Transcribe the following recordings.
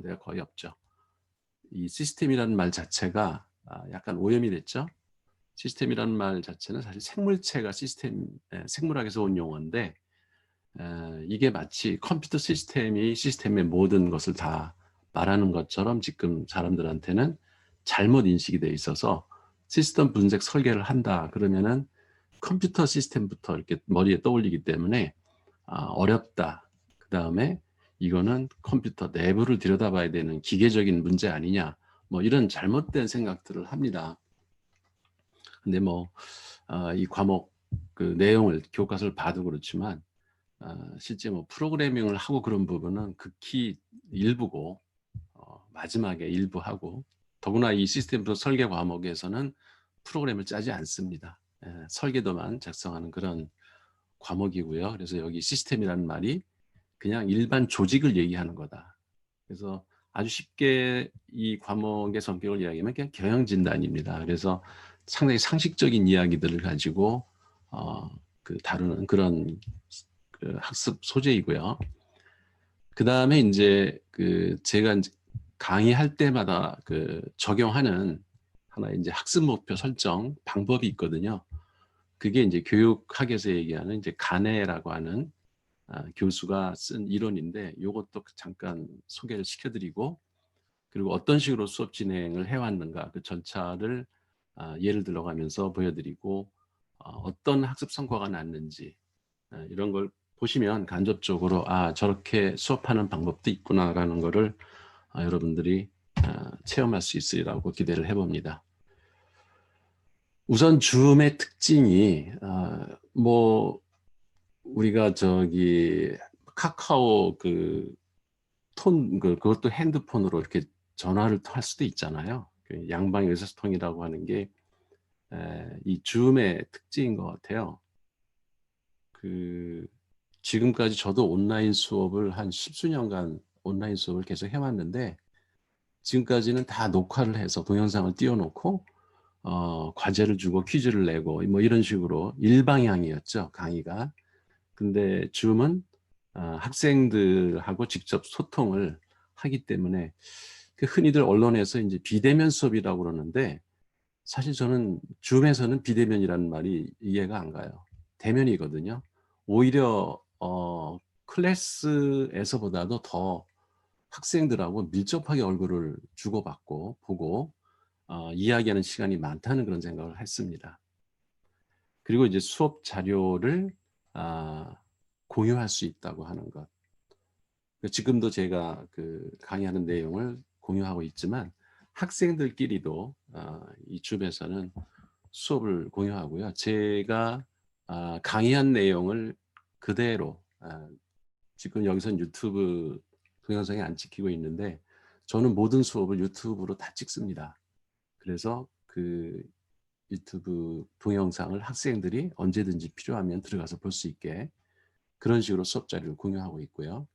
데가 거의 없죠. 이 시스템이라는 말 자체가 약간 오염이 됐죠. 시스템이라는 말 자체는 사실 생물체가 생물학에서 온 용어인데 이게 마치 컴퓨터 시스템이 시스템의 모든 것을 다 말하는 것처럼 지금 사람들한테는 잘못 인식이 돼 있어서 시스템 분석 설계를 한다 그러면은 컴퓨터 시스템부터 이렇게 머리에 떠올리기 때문에 어렵다. 그 다음에 이거는 컴퓨터 내부를 들여다봐야 되는 기계적인 문제 아니냐. 뭐 이런 잘못된 생각들을 합니다. 근데 뭐 이 과목 그 내용을 교과서를 봐도 그렇지만 실제 뭐 프로그래밍을 하고 그런 부분은 극히 일부고 마지막에 일부 하고 더구나 이 시스템 설계 과목에서는 프로그램을 짜지 않습니다. 설계도만 작성하는 그런 과목이고요. 그래서 여기 시스템이라는 말이 그냥 일반 조직을 얘기하는 거다. 그래서 아주 쉽게 이 과목의 성격을 이야기하면 그냥 경영진단입니다. 그래서 상당히 상식적인 이야기들을 가지고 다루는 그런 그 학습 소재이고요. 그 다음에 이제 제가 이제 강의할 때마다 적용하는 하나의 이제 학습 목표 설정 방법이 있거든요. 그게 이제 교육학에서 얘기하는 이제 가네라고 하는 교수가 쓴 이론인데 이것도 잠깐 소개를 시켜드리고 그리고 어떤 식으로 수업 진행을 해왔는가 그 절차를 예를 들어가면서 보여드리고 어떤 학습 성과가 났는지 이런 걸 보시면 간접적으로 저렇게 수업하는 방법도 있구나라는 거를 여러분들이 체험할 수 있으리라고 기대를 해봅니다. 우선 줌의 특징이 뭐 우리가 저기 카카오 그것도 핸드폰으로 이렇게 전화를 할 수도 있잖아요. 양방 의사소통이라고 하는 게 이 줌의 특징인 것 같아요. 지금까지 저도 온라인 수업을 한 십수년간 온라인 수업을 계속 해왔는데 지금까지는 다 녹화를 해서 동영상을 띄워놓고 과제를 주고 퀴즈를 내고 뭐 이런 식으로 일방향이었죠, 강의가. 근데 줌은 학생들하고 직접 소통을 하기 때문에 흔히들 언론에서 이제 비대면 수업이라고 그러는데 사실 저는 줌에서는 비대면이라는 말이 이해가 안 가요. 대면이거든요. 오히려 클래스에서보다도 더 학생들하고 밀접하게 얼굴을 주고받고 보고 이야기하는 시간이 많다는 그런 생각을 했습니다. 그리고 이제 수업 자료를 공유할 수 있다고 하는 것. 지금도 제가 강의하는 내용을 공유하고 있지만 학생들끼리도 이 줌에서는 수업을 공유하고요. 제가 강의한 내용을 그대로 지금 여기서는 유튜브 동영상이 안 찍히고 있는데 저는 모든 수업을 유튜브로 다 찍습니다. 그래서 유튜브 동영상을 학생들이 언제든지 필요하면 들어가서 볼 수 있게 그런 식으로 수업 자료를 공유하고 있고요.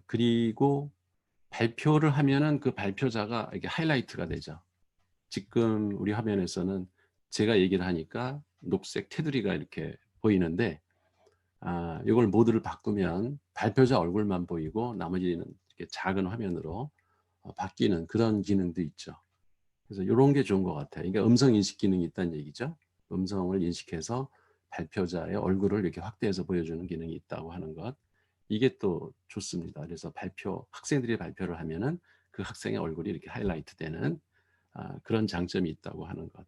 그리고 발표를 하면은 그 발표자가 이게 하이라이트가 되죠. 지금 우리 화면에서는 제가 얘기를 하니까 녹색 테두리가 이렇게 보이는데 이걸 모드를 바꾸면 발표자 얼굴만 보이고 나머지는 이렇게 작은 화면으로 바뀌는 그런 기능도 있죠. 그래서 이런 게 좋은 것 같아요. 그러니까 음성 인식 기능이 있다는 얘기죠. 음성을 인식해서 발표자의 얼굴을 이렇게 확대해서 보여주는 기능이 있다고 하는 것. 이게 또 좋습니다. 그래서 학생들이 발표를 하면은 그 학생의 얼굴이 이렇게 하이라이트 되는 그런 장점이 있다고 하는 것.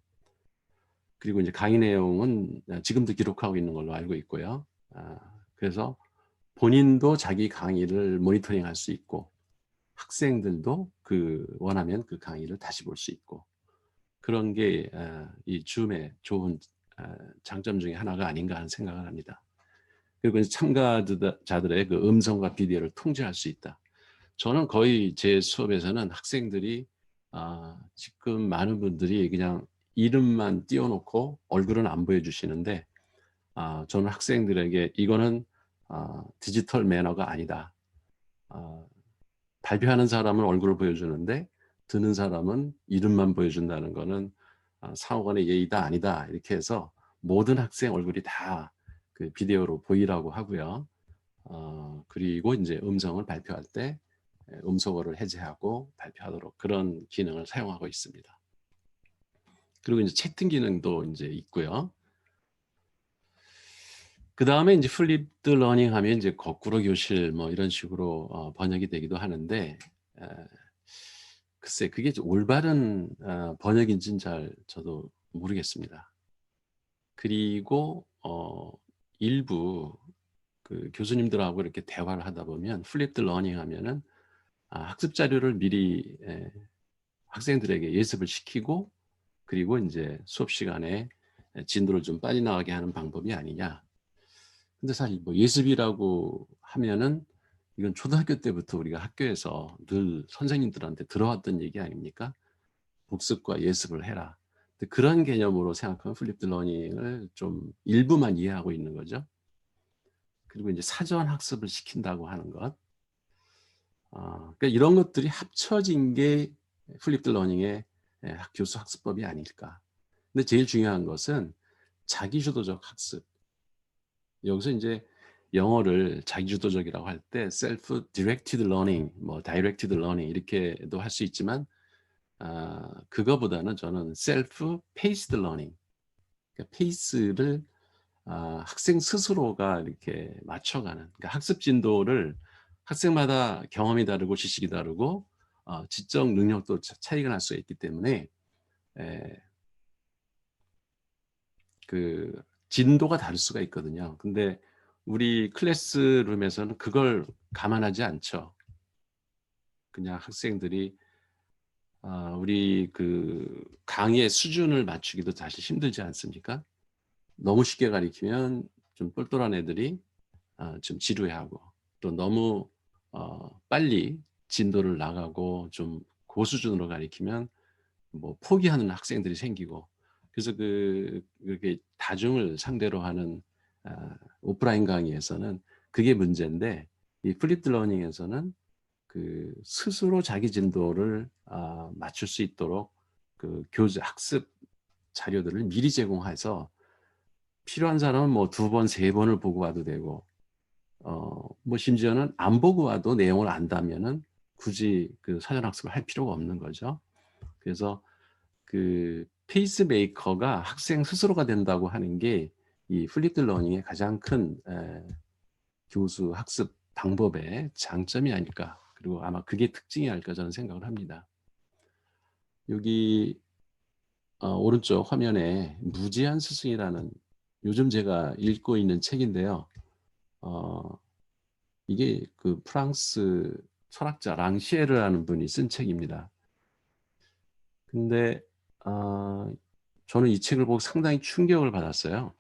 그리고 이제 강의 내용은 지금도 기록하고 있는 걸로 알고 있고요. 그래서 본인도 자기 강의를 모니터링 할 수 있고 학생들도 원하면 그 강의를 다시 볼 수 있고 그런 게 이 줌의 좋은 장점 중에 하나가 아닌가 하는 생각을 합니다. 그리고 참가자들의 그 음성과 비디오를 통제할 수 있다. 저는 거의 제 수업에서는 학생들이 지금 많은 분들이 그냥 이름만 띄워놓고 얼굴은 안 보여주시는데 저는 학생들에게 이거는 디지털 매너가 아니다. 발표하는 사람은 얼굴을 보여주는데 듣는 사람은 이름만 보여준다는 거는 상호간의 예의다 아니다 이렇게 해서 모든 학생 얼굴이 다 비디오로 보이라고 하고요. 그리고 이제 음성을 발표할 때 음소거를 해제하고 발표하도록 그런 기능을 사용하고 있습니다. 그리고 이제 채팅 기능도 이제 있고요. 그 다음에 이제 플립드 러닝 하면 이제 거꾸로 교실 뭐 이런 식으로 번역이 되기도 하는데, 글쎄 그게 올바른 번역인지는 잘 저도 모르겠습니다. 그리고 일부 그 교수님들하고 이렇게 대화를 하다 보면 플립드 러닝 하면은 학습 자료를 미리 학생들에게 예습을 시키고, 그리고 이제 수업 시간에 진도를 좀 빨리 나가게 하는 방법이 아니냐. 근데 사실 뭐 예습이라고 하면은 이건 초등학교 때부터 우리가 학교에서 늘 선생님들한테 들어왔던 얘기 아닙니까? 복습과 예습을 해라. 근데 그런 개념으로 생각하면 플립드 러닝을 좀 일부만 이해하고 있는 거죠. 그리고 이제 사전 학습을 시킨다고 하는 것. 그러니까 이런 것들이 합쳐진 게 플립드 러닝의 교수 학습법이 아닐까. 근데 제일 중요한 것은 자기주도적 학습. 여기서 이제 영어를 자기주도적이라고 할 때 self directed learning, 뭐 directed learning 이렇게도 할 수 있지만 그거보다는 저는 self paced learning, 그러니까 페이스를 학생 스스로가 이렇게 맞춰가는, 그러니까 학습 진도를 학생마다 경험이 다르고 지식이 다르고 지적 능력도 차이가 날 수 있기 때문에 에, 그 진도가 다를 수가 있거든요. 근데 우리 클래스룸에서는 그걸 감안하지 않죠. 그냥 학생들이 우리 그 강의의 수준을 맞추기도 사실 힘들지 않습니까? 너무 쉽게 가리키면 좀 똘똘한 애들이 좀 지루해하고, 또 너무 빨리 진도를 나가고 좀 고수준으로 가리키면 뭐 포기하는 학생들이 생기고, 그래서 그렇게 다중을 상대로 하는 오프라인 강의에서는 그게 문제인데, 이 플립드 러닝에서는 그 스스로 자기 진도를 맞출 수 있도록 그 교재 학습 자료들을 미리 제공해서 필요한 사람은 뭐 두 번, 세 번을 보고 와도 되고, 뭐 심지어는 안 보고 와도 내용을 안다면은 굳이 그 사전 학습을 할 필요가 없는 거죠. 그래서 그 페이스메이커가 학생 스스로가 된다고 하는 게 이 플립드 러닝의 가장 큰 교수 학습 방법의 장점이 아닐까. 그리고 아마 그게 특징이 아닐까 저는 생각을 합니다. 여기 오른쪽 화면에 무제한 스승이라는, 요즘 제가 읽고 있는 책인데요. 어, 이게 그 프랑스 철학자 랑시에르라는 분이 쓴 책입니다. 근데 저는 이 책을 보고 상당히 충격을 받았어요.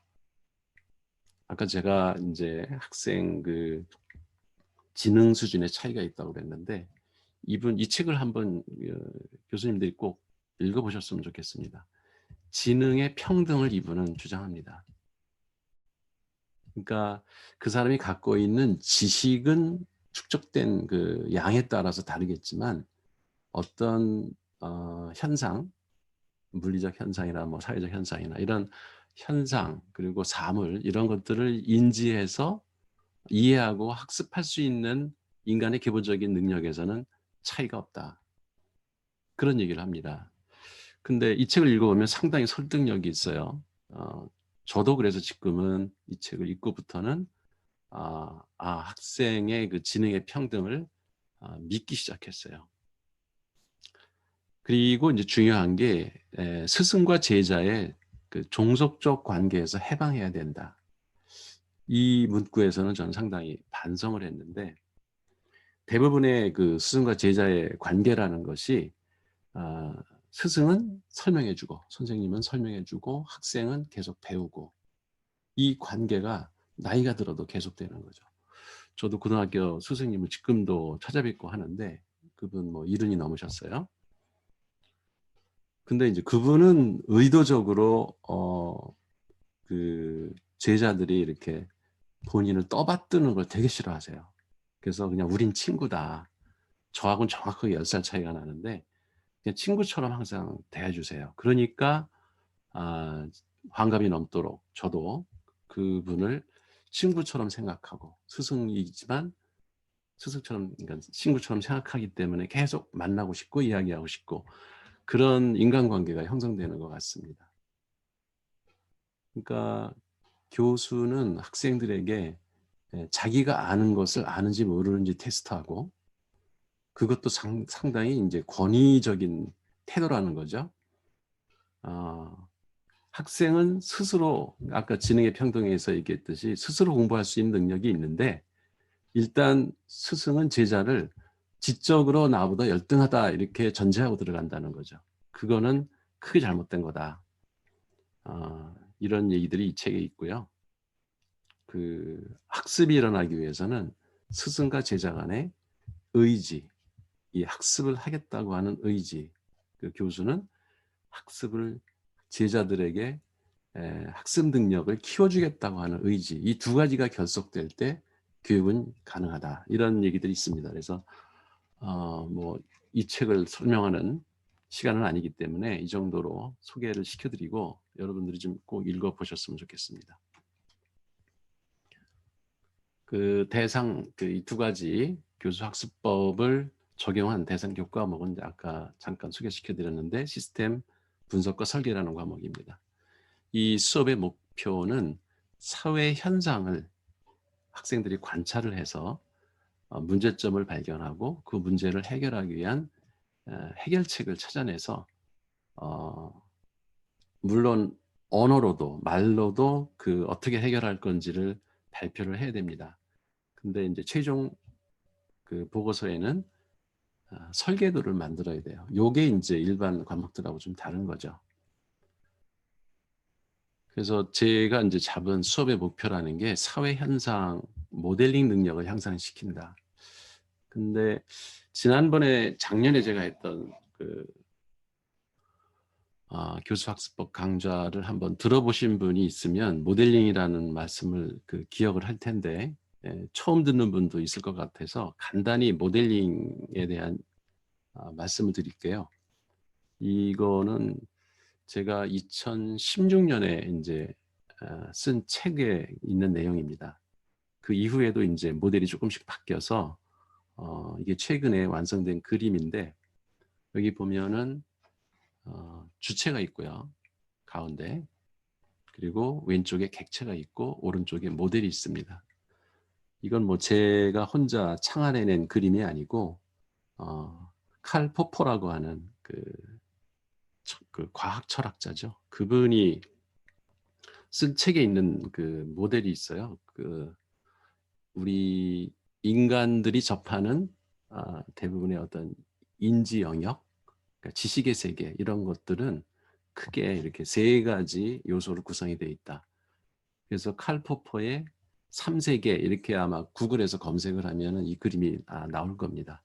아까 제가 이제 학생 그 지능 수준의 차이가 있다고 그랬는데, 이 책을 한번 교수님들이 꼭 읽어보셨으면 좋겠습니다. 지능의 평등을 이분은 주장합니다. 그러니까 그 사람이 갖고 있는 지식은 축적된 그 양에 따라서 다르겠지만, 어떤 현상, 물리적 현상이나 뭐 사회적 현상이나 이런 현상, 그리고 사물, 이런 것들을 인지해서 이해하고 학습할 수 있는 인간의 기본적인 능력에서는 차이가 없다. 그런 얘기를 합니다. 근데 이 책을 읽어보면 상당히 설득력이 있어요. 저도 그래서 지금은 이 책을 읽고부터는 학생의 그 지능의 평등을 믿기 시작했어요. 그리고 이제 중요한 게 스승과 제자의 그 종속적 관계에서 해방해야 된다. 이 문구에서는 저는 상당히 반성을 했는데, 대부분의 그 스승과 제자의 관계라는 것이 스승은 설명해주고 선생님은 설명해주고 학생은 계속 배우고, 이 관계가 나이가 들어도 계속되는 거죠. 저도 고등학교 스승님을 지금도 찾아뵙고 하는데 그분 뭐 70이 넘으셨어요. 근데 이제 그분은 의도적으로 그 제자들이 이렇게 본인을 떠받드는 걸 되게 싫어하세요. 그래서 그냥 우린 친구다. 저하고는 정확하게 10살 차이가 나는데 그냥 친구처럼 항상 대해주세요. 그러니까 환갑이 넘도록 저도 그분을 친구처럼 생각하고, 스승이지만 스승처럼, 그러니까 친구처럼 생각하기 때문에 계속 만나고 싶고 이야기하고 싶고 그런 인간관계가 형성되는 것 같습니다. 그러니까 교수는 학생들에게 자기가 아는 것을 아는지 모르는지 테스트하고 그것도 상당히 이제 권위적인 태도라는 거죠. 학생은 스스로 아까 지능의 평등에서 얘기했듯이 스스로 공부할 수 있는 능력이 있는데 일단 스승은 제자를 지적으로 나보다 열등하다 이렇게 전제하고 들어간다는 거죠. 그거는 크게 잘못된 거다. 이런 얘기들이 이 책에 있고요. 그 학습이 일어나기 위해서는 스승과 제자 간의 의지, 이 학습을 하겠다고 하는 의지, 그 교수는 학습을 제자들에게 학습 능력을 키워주겠다고 하는 의지, 이 두 가지가 결속될 때 교육은 가능하다. 이런 얘기들이 있습니다. 그래서 뭐 이 책을 설명하는 시간은 아니기 때문에 이 정도로 소개를 시켜드리고 여러분들이 좀 꼭 읽어보셨으면 좋겠습니다. 그 대상, 그 이 두 가지 교수학습법을 적용한 대상 교과목은 아까 잠깐 소개시켜드렸는데 시스템 분석과 설계라는 과목입니다. 이 수업의 목표는 사회 현상을 학생들이 관찰을 해서 문제점을 발견하고 그 문제를 해결하기 위한 해결책을 찾아내서 물론 언어로도 말로도 그 어떻게 해결할 건지를 발표를 해야 됩니다. 근데 이제 최종 그 보고서에는 설계도를 만들어야 돼요. 요게 이제 일반 과목들하고 좀 다른 거죠. 그래서 제가 이제 잡은 수업의 목표라는 게 사회 현상 모델링 능력을 향상시킨다. 근데 지난번에 작년에 제가 했던 그 교수학습법 강좌를 한번 들어보신 분이 있으면 모델링이라는 말씀을 그 기억을 할 텐데 처음 듣는 분도 있을 것 같아서 간단히 모델링에 대한 말씀을 드릴게요. 이거는 제가 2016년에 이제 쓴 책에 있는 내용입니다. 그 이후에도 이제 모델이 조금씩 바뀌어서 이게 최근에 완성된 그림인데 여기 보면은 주체가 있고요. 가운데. 그리고 왼쪽에 객체가 있고 오른쪽에 모델이 있습니다. 이건 뭐 제가 혼자 창안해낸 그림이 아니고 칼 포퍼라고 하는 그 과학 철학자죠. 그분이 쓴 책에 있는 그 모델이 있어요. 그 우리 인간들이 접하는 대부분의 어떤 인지 영역, 그러니까 지식의 세계 이런 것들은 크게 이렇게 세 가지 요소로 구성이 되어 있다. 그래서 칼 포퍼의 3세계 이렇게 아마 구글에서 검색을 하면 이 그림이 나올 겁니다.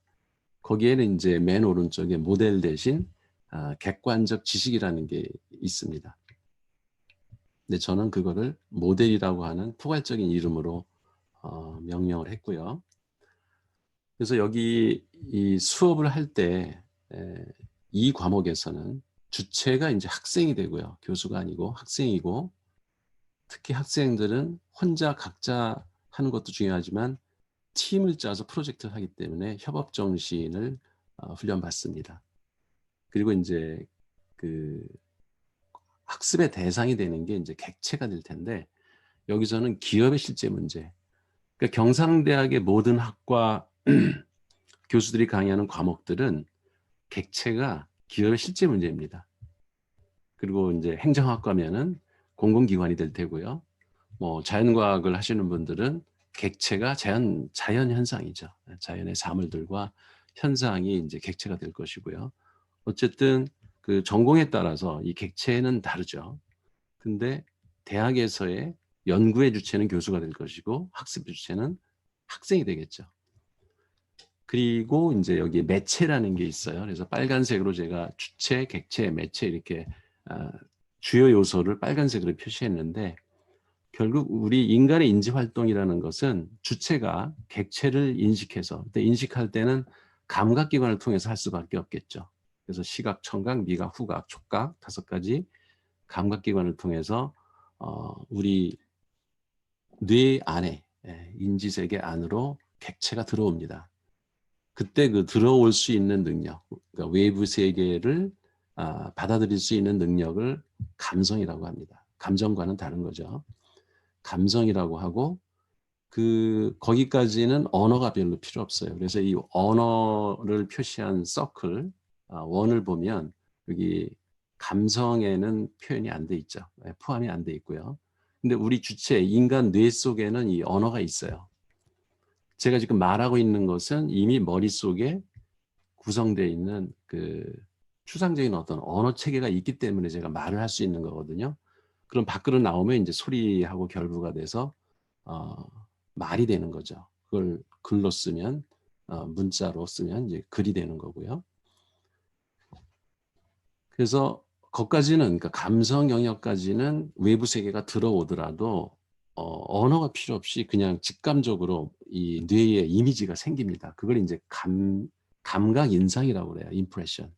거기에는 이제 맨 오른쪽에 모델 대신 객관적 지식이라는 게 있습니다. 근데 저는 그거를 모델이라고 하는 포괄적인 이름으로 명명을 했고요. 그래서 여기 이 수업을 할 때 이 과목에서는 주체가 이제 학생이 되고요. 교수가 아니고 학생이고 특히 학생들은 혼자 각자 하는 것도 중요하지만 팀을 짜서 프로젝트를 하기 때문에 협업 정신을 훈련받습니다. 그리고 이제 그 학습의 대상이 되는 게 이제 객체가 될 텐데 여기서는 기업의 실제 문제. 그러니까 경상대학의 모든 학과 교수들이 강의하는 과목들은 객체가 기업의 실제 문제입니다. 그리고 이제 행정학과면은 공공기관이 될 테고요. 뭐 자연과학을 하시는 분들은 객체가 자연 현상이죠. 자연의 사물들과 현상이 이제 객체가 될 것이고요. 어쨌든 그 전공에 따라서 이 객체는 다르죠. 근데 대학에서의 연구의 주체는 교수가 될 것이고 학습 주체는 학생이 되겠죠. 그리고 이제 여기 매체라는 게 있어요. 그래서 빨간색으로 제가 주체, 객체, 매체 이렇게 주요 요소를 빨간색으로 표시했는데 결국 우리 인간의 인지 활동이라는 것은 주체가 객체를 인식해서 그때 인식할 때는 감각기관을 통해서 할 수밖에 없겠죠. 그래서 시각, 청각, 미각, 후각, 촉각 5가지 감각기관을 통해서 우리 뇌 안에 인지세계 안으로 객체가 들어옵니다. 그때 그 들어올 수 있는 능력, 그러니까 외부 세계를 받아들일 수 있는 능력을 감성이라고 합니다. 감정과는 다른 거죠. 감성이라고 하고 거기까지는 언어가 별로 필요 없어요. 그래서 이 언어를 표시한 서클, 원을 보면 여기 감성에는 표현이 안 돼 있죠. 포함이 안 돼 있고요. 근데 우리 주체, 인간 뇌 속에는 이 언어가 있어요. 제가 지금 말하고 있는 것은 이미 머릿속에 구성되어 있는 추상적인 어떤 언어 체계가 있기 때문에 제가 말을 할 수 있는 거거든요. 그럼 밖으로 나오면 이제 소리하고 결부가 돼서 말이 되는 거죠. 그걸 글로 쓰면 문자로 쓰면 이제 글이 되는 거고요. 그래서 거기까지는 그러니까 감성 영역까지는 외부 세계가 들어오더라도 언어가 필요 없이 그냥 직감적으로 이 뇌에 이미지가 생깁니다. 그걸 이제 감각 인상이라고 그래요. 임프레션.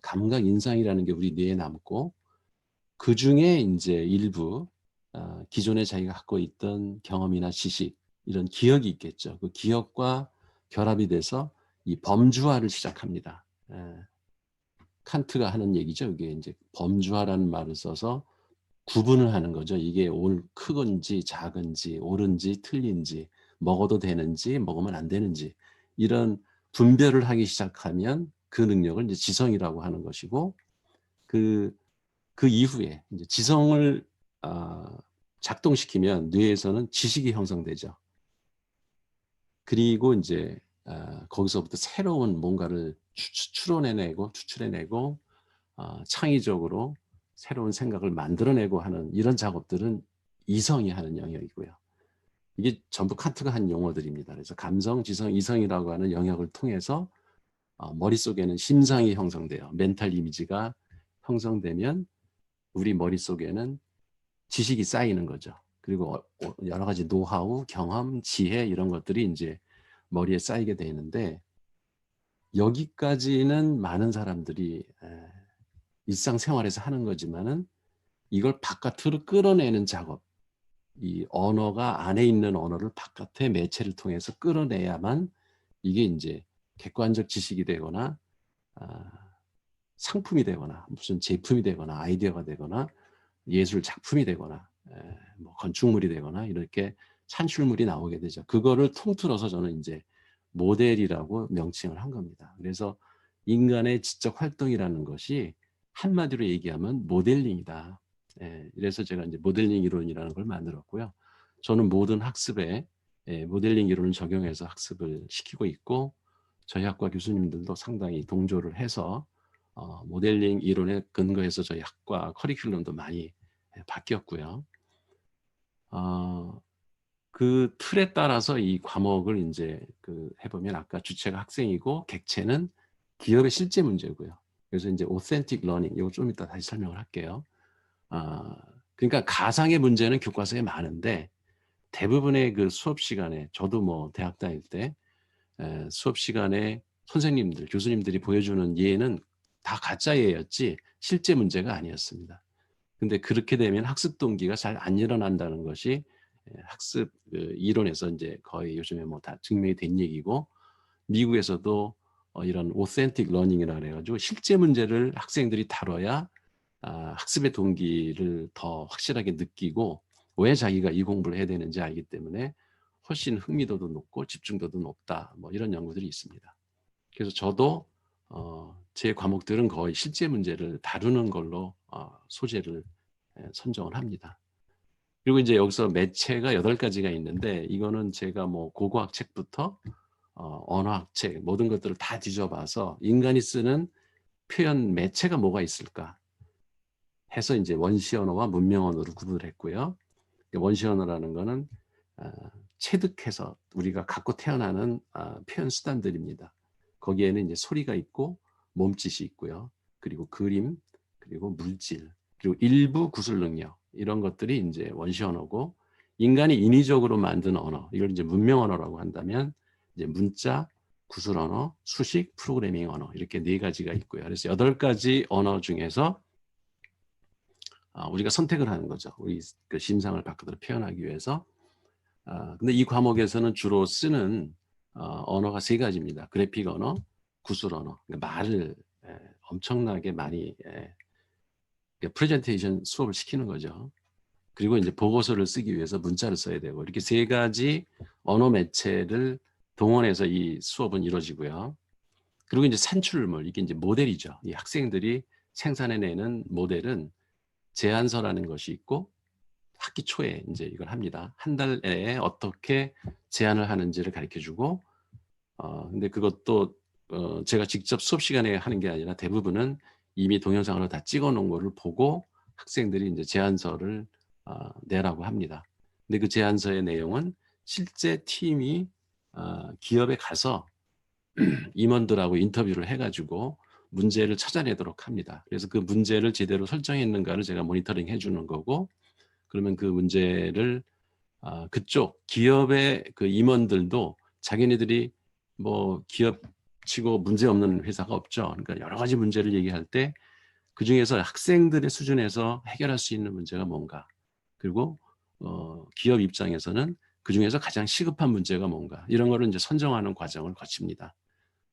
감각 인상이라는 게 우리 뇌에 남고 그 중에 이제 일부 기존에 자기가 갖고 있던 경험이나 지식 이런 기억이 있겠죠. 그 기억과 결합이 돼서 이 범주화를 시작합니다. 칸트가 하는 얘기죠. 이게 이제 범주화라는 말을 써서 구분을 하는 거죠. 이게 크건지 작은지 옳은지 틀린지 먹어도 되는지 먹으면 안 되는지 이런 분별을 하기 시작하면 그 능력을 이제 지성이라고 하는 것이고 그 이후에 이제 지성을 작동시키면 뇌에서는 지식이 형성되죠. 그리고 이제 거기서부터 새로운 뭔가를 추출해내고 창의적으로 새로운 생각을 만들어내고 하는 이런 작업들은 이성이 하는 영역이고요. 이게 전부 칸트가 한 용어들입니다. 그래서 감성, 지성, 이성이라고 하는 영역을 통해서 머릿속에는 심상이 형성돼요. 멘탈 이미지가 형성되면 우리 머릿속에는 지식이 쌓이는 거죠. 그리고 여러 가지 노하우, 경험, 지혜 이런 것들이 이제 머리에 쌓이게 되는데 여기까지는 많은 사람들이 일상생활에서 하는 거지만은 이걸 바깥으로 끌어내는 작업, 이 언어가 안에 있는 언어를 바깥의 매체를 통해서 끌어내야만 이게 이제 객관적 지식이 되거나 상품이 되거나 무슨 제품이 되거나 아이디어가 되거나 예술 작품이 되거나 뭐 건축물이 되거나 이렇게 산출물이 나오게 되죠. 그거를 통틀어서 저는 이제 모델이라고 명칭을 한 겁니다. 그래서 인간의 지적 활동이라는 것이 한마디로 얘기하면 모델링이다. 그래서 제가 이제 모델링 이론이라는 걸 만들었고요. 저는 모든 학습에 모델링 이론을 적용해서 학습을 시키고 있고 저희 학과 교수님들도 상당히 동조를 해서 모델링 이론에 근거해서 저희 학과 커리큘럼도 많이 바뀌었고요. 그 틀에 따라서 이 과목을 이제 해보면 아까 주체가 학생이고 객체는 기업의 실제 문제고요. 그래서 이제 authentic learning 이거 좀 이따 다시 설명을 할게요. 그러니까 가상의 문제는 교과서에 많은데 대부분의 그 수업 시간에 저도 뭐 대학 다닐 때 수업 시간에 선생님들, 교수님들이 보여주는 예는 다 가짜 예였지 실제 문제가 아니었습니다. 근데 그렇게 되면 학습 동기가 잘 안 일어난다는 것이 학습 이론에서 이제 거의 요즘에 뭐 다 증명이 된 얘기고 미국에서도 이런 authentic learning이라 그래가지고 실제 문제를 학생들이 다뤄야 학습의 동기를 더 확실하게 느끼고 왜 자기가 이 공부를 해야 되는지 알기 때문에 훨씬 흥미도도 높고 집중도도 높다. 뭐 이런 연구들이 있습니다. 그래서 저도 제 과목들은 거의 실제 문제를 다루는 걸로 소재를 선정을 합니다. 그리고 이제 여기서 매체가 8가지가 있는데 이거는 제가 뭐 고고학 책부터 언어학 책 모든 것들을 다 뒤져봐서 인간이 쓰는 표현 매체가 뭐가 있을까 해서 이제 원시 언어와 문명 언어로 구분을 했고요. 원시 언어라는 거는 체득해서 우리가 갖고 태어나는 표현 수단들입니다. 거기에는 이제 소리가 있고 몸짓이 있고요. 그리고 그림, 그리고 물질, 그리고 일부 구술 능력 이런 것들이 이제 원시 언어고 인간이 인위적으로 만든 언어 이걸 이제 문명 언어라고 한다면 이제 문자, 구술 언어, 수식, 프로그래밍 언어 이렇게 4가지가 있고요. 그래서 8가지 언어 중에서 우리가 선택을 하는 거죠. 우리 그 심상을 바깥으로 표현하기 위해서 근데 이 과목에서는 주로 쓰는 언어가 세 가지입니다. 그래픽 언어, 구술 언어. 그러니까 말을 엄청나게 많이 프레젠테이션 수업을 시키는 거죠. 그리고 이제 보고서를 쓰기 위해서 문자를 써야 되고 이렇게 세 가지 언어 매체를 동원해서 이 수업은 이루어지고요. 그리고 이제 산출물, 이게 이제 모델이죠. 이 학생들이 생산해내는 모델은 제안서라는 것이 있고 학기 초에 이제 이걸 합니다. 한 달 내에 어떻게 제안을 하는지를 가르쳐주고, 근데 그것도 제가 직접 수업 시간에 하는 게 아니라 대부분은 이미 동영상으로 다 찍어놓은 거를 보고 학생들이 이제 제안서를 내라고 합니다. 근데 그 제안서의 내용은 실제 팀이 기업에 가서 임원들하고 인터뷰를 해가지고 문제를 찾아내도록 합니다. 그래서 그 문제를 제대로 설정했는가를 제가 모니터링 해주는 거고, 그러면 그 문제를 그쪽 기업의 그 임원들도 자기네들이 뭐 기업치고 문제 없는 회사가 없죠. 그러니까 여러 가지 문제를 얘기할 때 그 중에서 학생들의 수준에서 해결할 수 있는 문제가 뭔가, 그리고 기업 입장에서는 그 중에서 가장 시급한 문제가 뭔가, 이런 거를 이제 선정하는 과정을 거칩니다.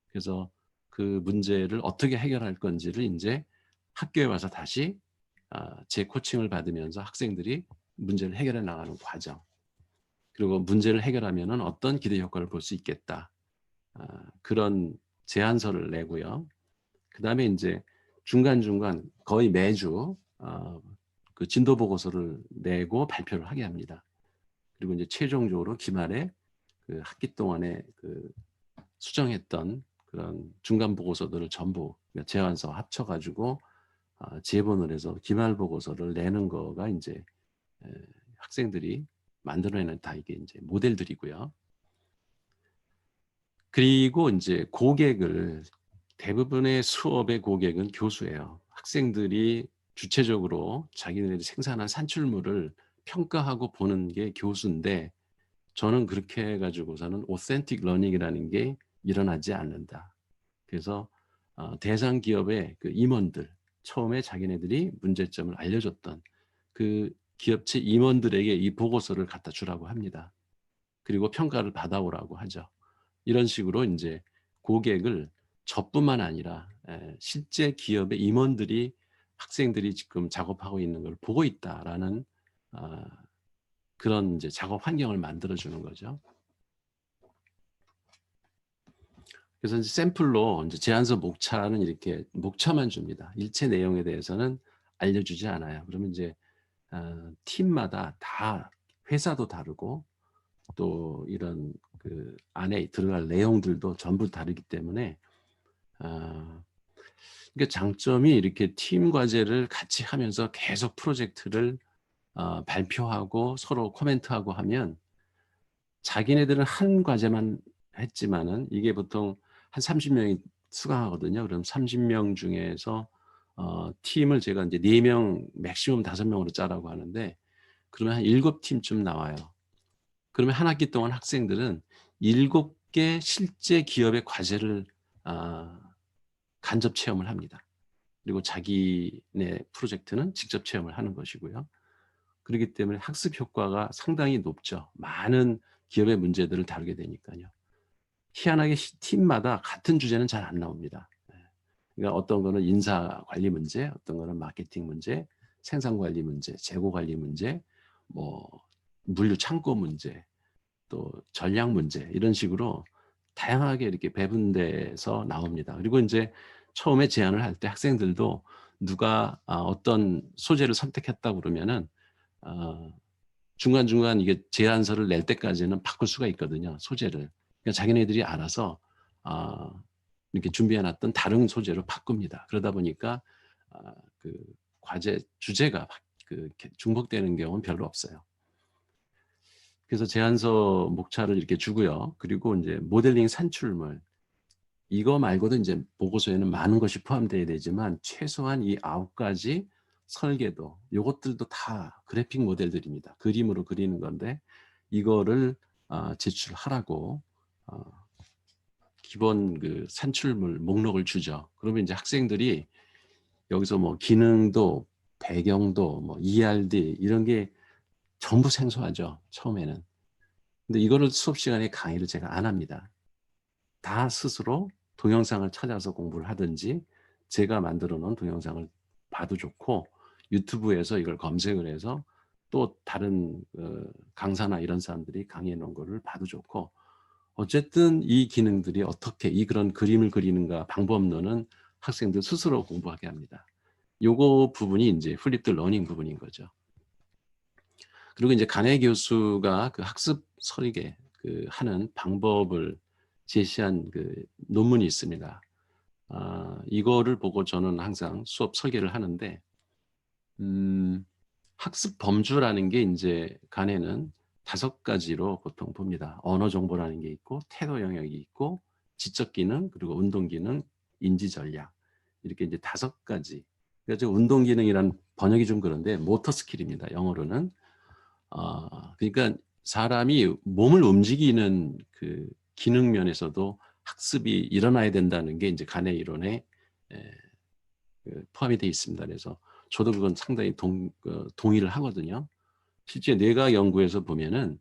그래서 그 문제를 어떻게 해결할 건지를 이제 학교에 와서 다시 재코칭을 받으면서 학생들이 문제를 해결해 나가는 과정. 그리고 문제를 해결하면 어떤 기대 효과를 볼 수 있겠다. 그런 제안서를 내고요. 그 다음에 이제 중간중간 거의 매주 그 진도 보고서를 내고 발표를 하게 합니다. 그리고 이제 최종적으로 기말에 그 학기 동안에 그 수정했던 그런 중간 보고서들을 전부 제안서 합쳐가지고 재본을 해서 기말 보고서를 내는 거가 이제 학생들이 만들어내는 다 이게 이제 모델들이고요. 그리고 이제 고객을, 대부분의 수업의 고객은 교수예요. 학생들이 주체적으로 자기네들이 생산한 산출물을 평가하고 보는 게 교수인데, 저는 그렇게 해가지고서는 오센틱 러닝이라는 게 일어나지 않는다. 그래서 대상 기업의 그 임원들, 처음에 자기네들이 문제점을 알려줬던 그 기업체 임원들에게 이 보고서를 갖다 주라고 합니다. 그리고 평가를 받아오라고 하죠. 이런 식으로 이제 고객을 저뿐만 아니라 실제 기업의 임원들이 학생들이 지금 작업하고 있는 걸 보고 있다라는 그런 이제 작업 환경을 만들어주는 거죠. 그래서 이제 샘플로 이제 제안서 목차는 이렇게 목차만 줍니다. 일체 내용에 대해서는 알려주지 않아요. 그러면 이제 팀마다 다 회사도 다르고 또 이런 그 안에 들어갈 내용들도 전부 다르기 때문에 그러니까 장점이 이렇게 팀 과제를 같이 하면서 계속 프로젝트를 발표하고 서로 코멘트하고 하면 자기네들은 한 과제만 했지만은 이게 보통 한 30명이 수강하거든요. 그럼 30명 중에서 팀을 제가 이제 4명, 맥시멈 5명으로 짜라고 하는데 그러면 한 7팀쯤 나와요. 그러면 한 학기 동안 학생들은 7개 실제 기업의 과제를 간접 체험을 합니다. 그리고 자기네 프로젝트는 직접 체험을 하는 것이고요. 그렇기 때문에 학습 효과가 상당히 높죠. 많은 기업의 문제들을 다루게 되니까요. 희한하게 팀마다 같은 주제는 잘 안 나옵니다. 그러니까 어떤 거는 인사 관리 문제, 어떤 거는 마케팅 문제, 생산 관리 문제, 재고 관리 문제, 뭐 물류 창고 문제, 또 전략 문제, 이런 식으로 다양하게 이렇게 배분돼서 나옵니다. 그리고 이제 처음에 제안을 할 때 학생들도 누가 어떤 소재를 선택했다 그러면은 중간중간 이게 제안서를 낼 때까지는 바꿀 수가 있거든요. 소재를. 그러니까 자기네들이 알아서 이렇게 준비해놨던 다른 소재로 바꿉니다. 그러다 보니까 그 과제 주제가 그 중복되는 경우는 별로 없어요. 그래서 제안서 목차를 이렇게 주고요. 그리고 이제 모델링 산출물, 이거 말고도 이제 보고서에는 많은 것이 포함되어야 되지만 최소한 이 9가지 설계도, 이것들도 다 그래픽 모델들입니다. 그림으로 그리는 건데 이거를 제출하라고 기본 그 산출물 목록을 주죠. 그러면 이제 학생들이 여기서 뭐 기능도 배경도 뭐 ERD 이런 게 전부 생소하죠. 처음에는. 근데 이거를 수업 시간에 강의를 제가 안 합니다. 다 스스로 동영상을 찾아서 공부를 하든지 제가 만들어 놓은 동영상을 봐도 좋고 유튜브에서 이걸 검색을 해서 또 다른 강사나 이런 사람들이 강의해 놓은 거를 봐도 좋고 어쨌든 이 기능들이 어떻게 이 그런 그림을 그리는가 방법론은 학생들 스스로 공부하게 합니다. 요거 부분이 이제 플립드 러닝 부분인 거죠. 그리고 이제 간해 교수가 그 학습 설계 하는 방법을 제시한 그 논문이 있습니다. 이거를 보고 저는 항상 수업 설계를 하는데, 학습 범주라는 게 이제 간에는 5가지로 보통 봅니다. 언어 정보라는 게 있고, 태도 영역이 있고, 지적 기능, 그리고 운동 기능, 인지 전략. 이렇게 이제 5가지. 그래서 운동 기능이란 번역이 좀 그런데 모터 스킬입니다. 영어로는. 그러니까 사람이 몸을 움직이는 그 기능 면에서도 학습이 일어나야 된다는 게 이제 간의 이론에 포함이 되어 있습니다. 그래서 저도 그건 상당히 동의를 하거든요. 실제 뇌과학 연구에서 보면은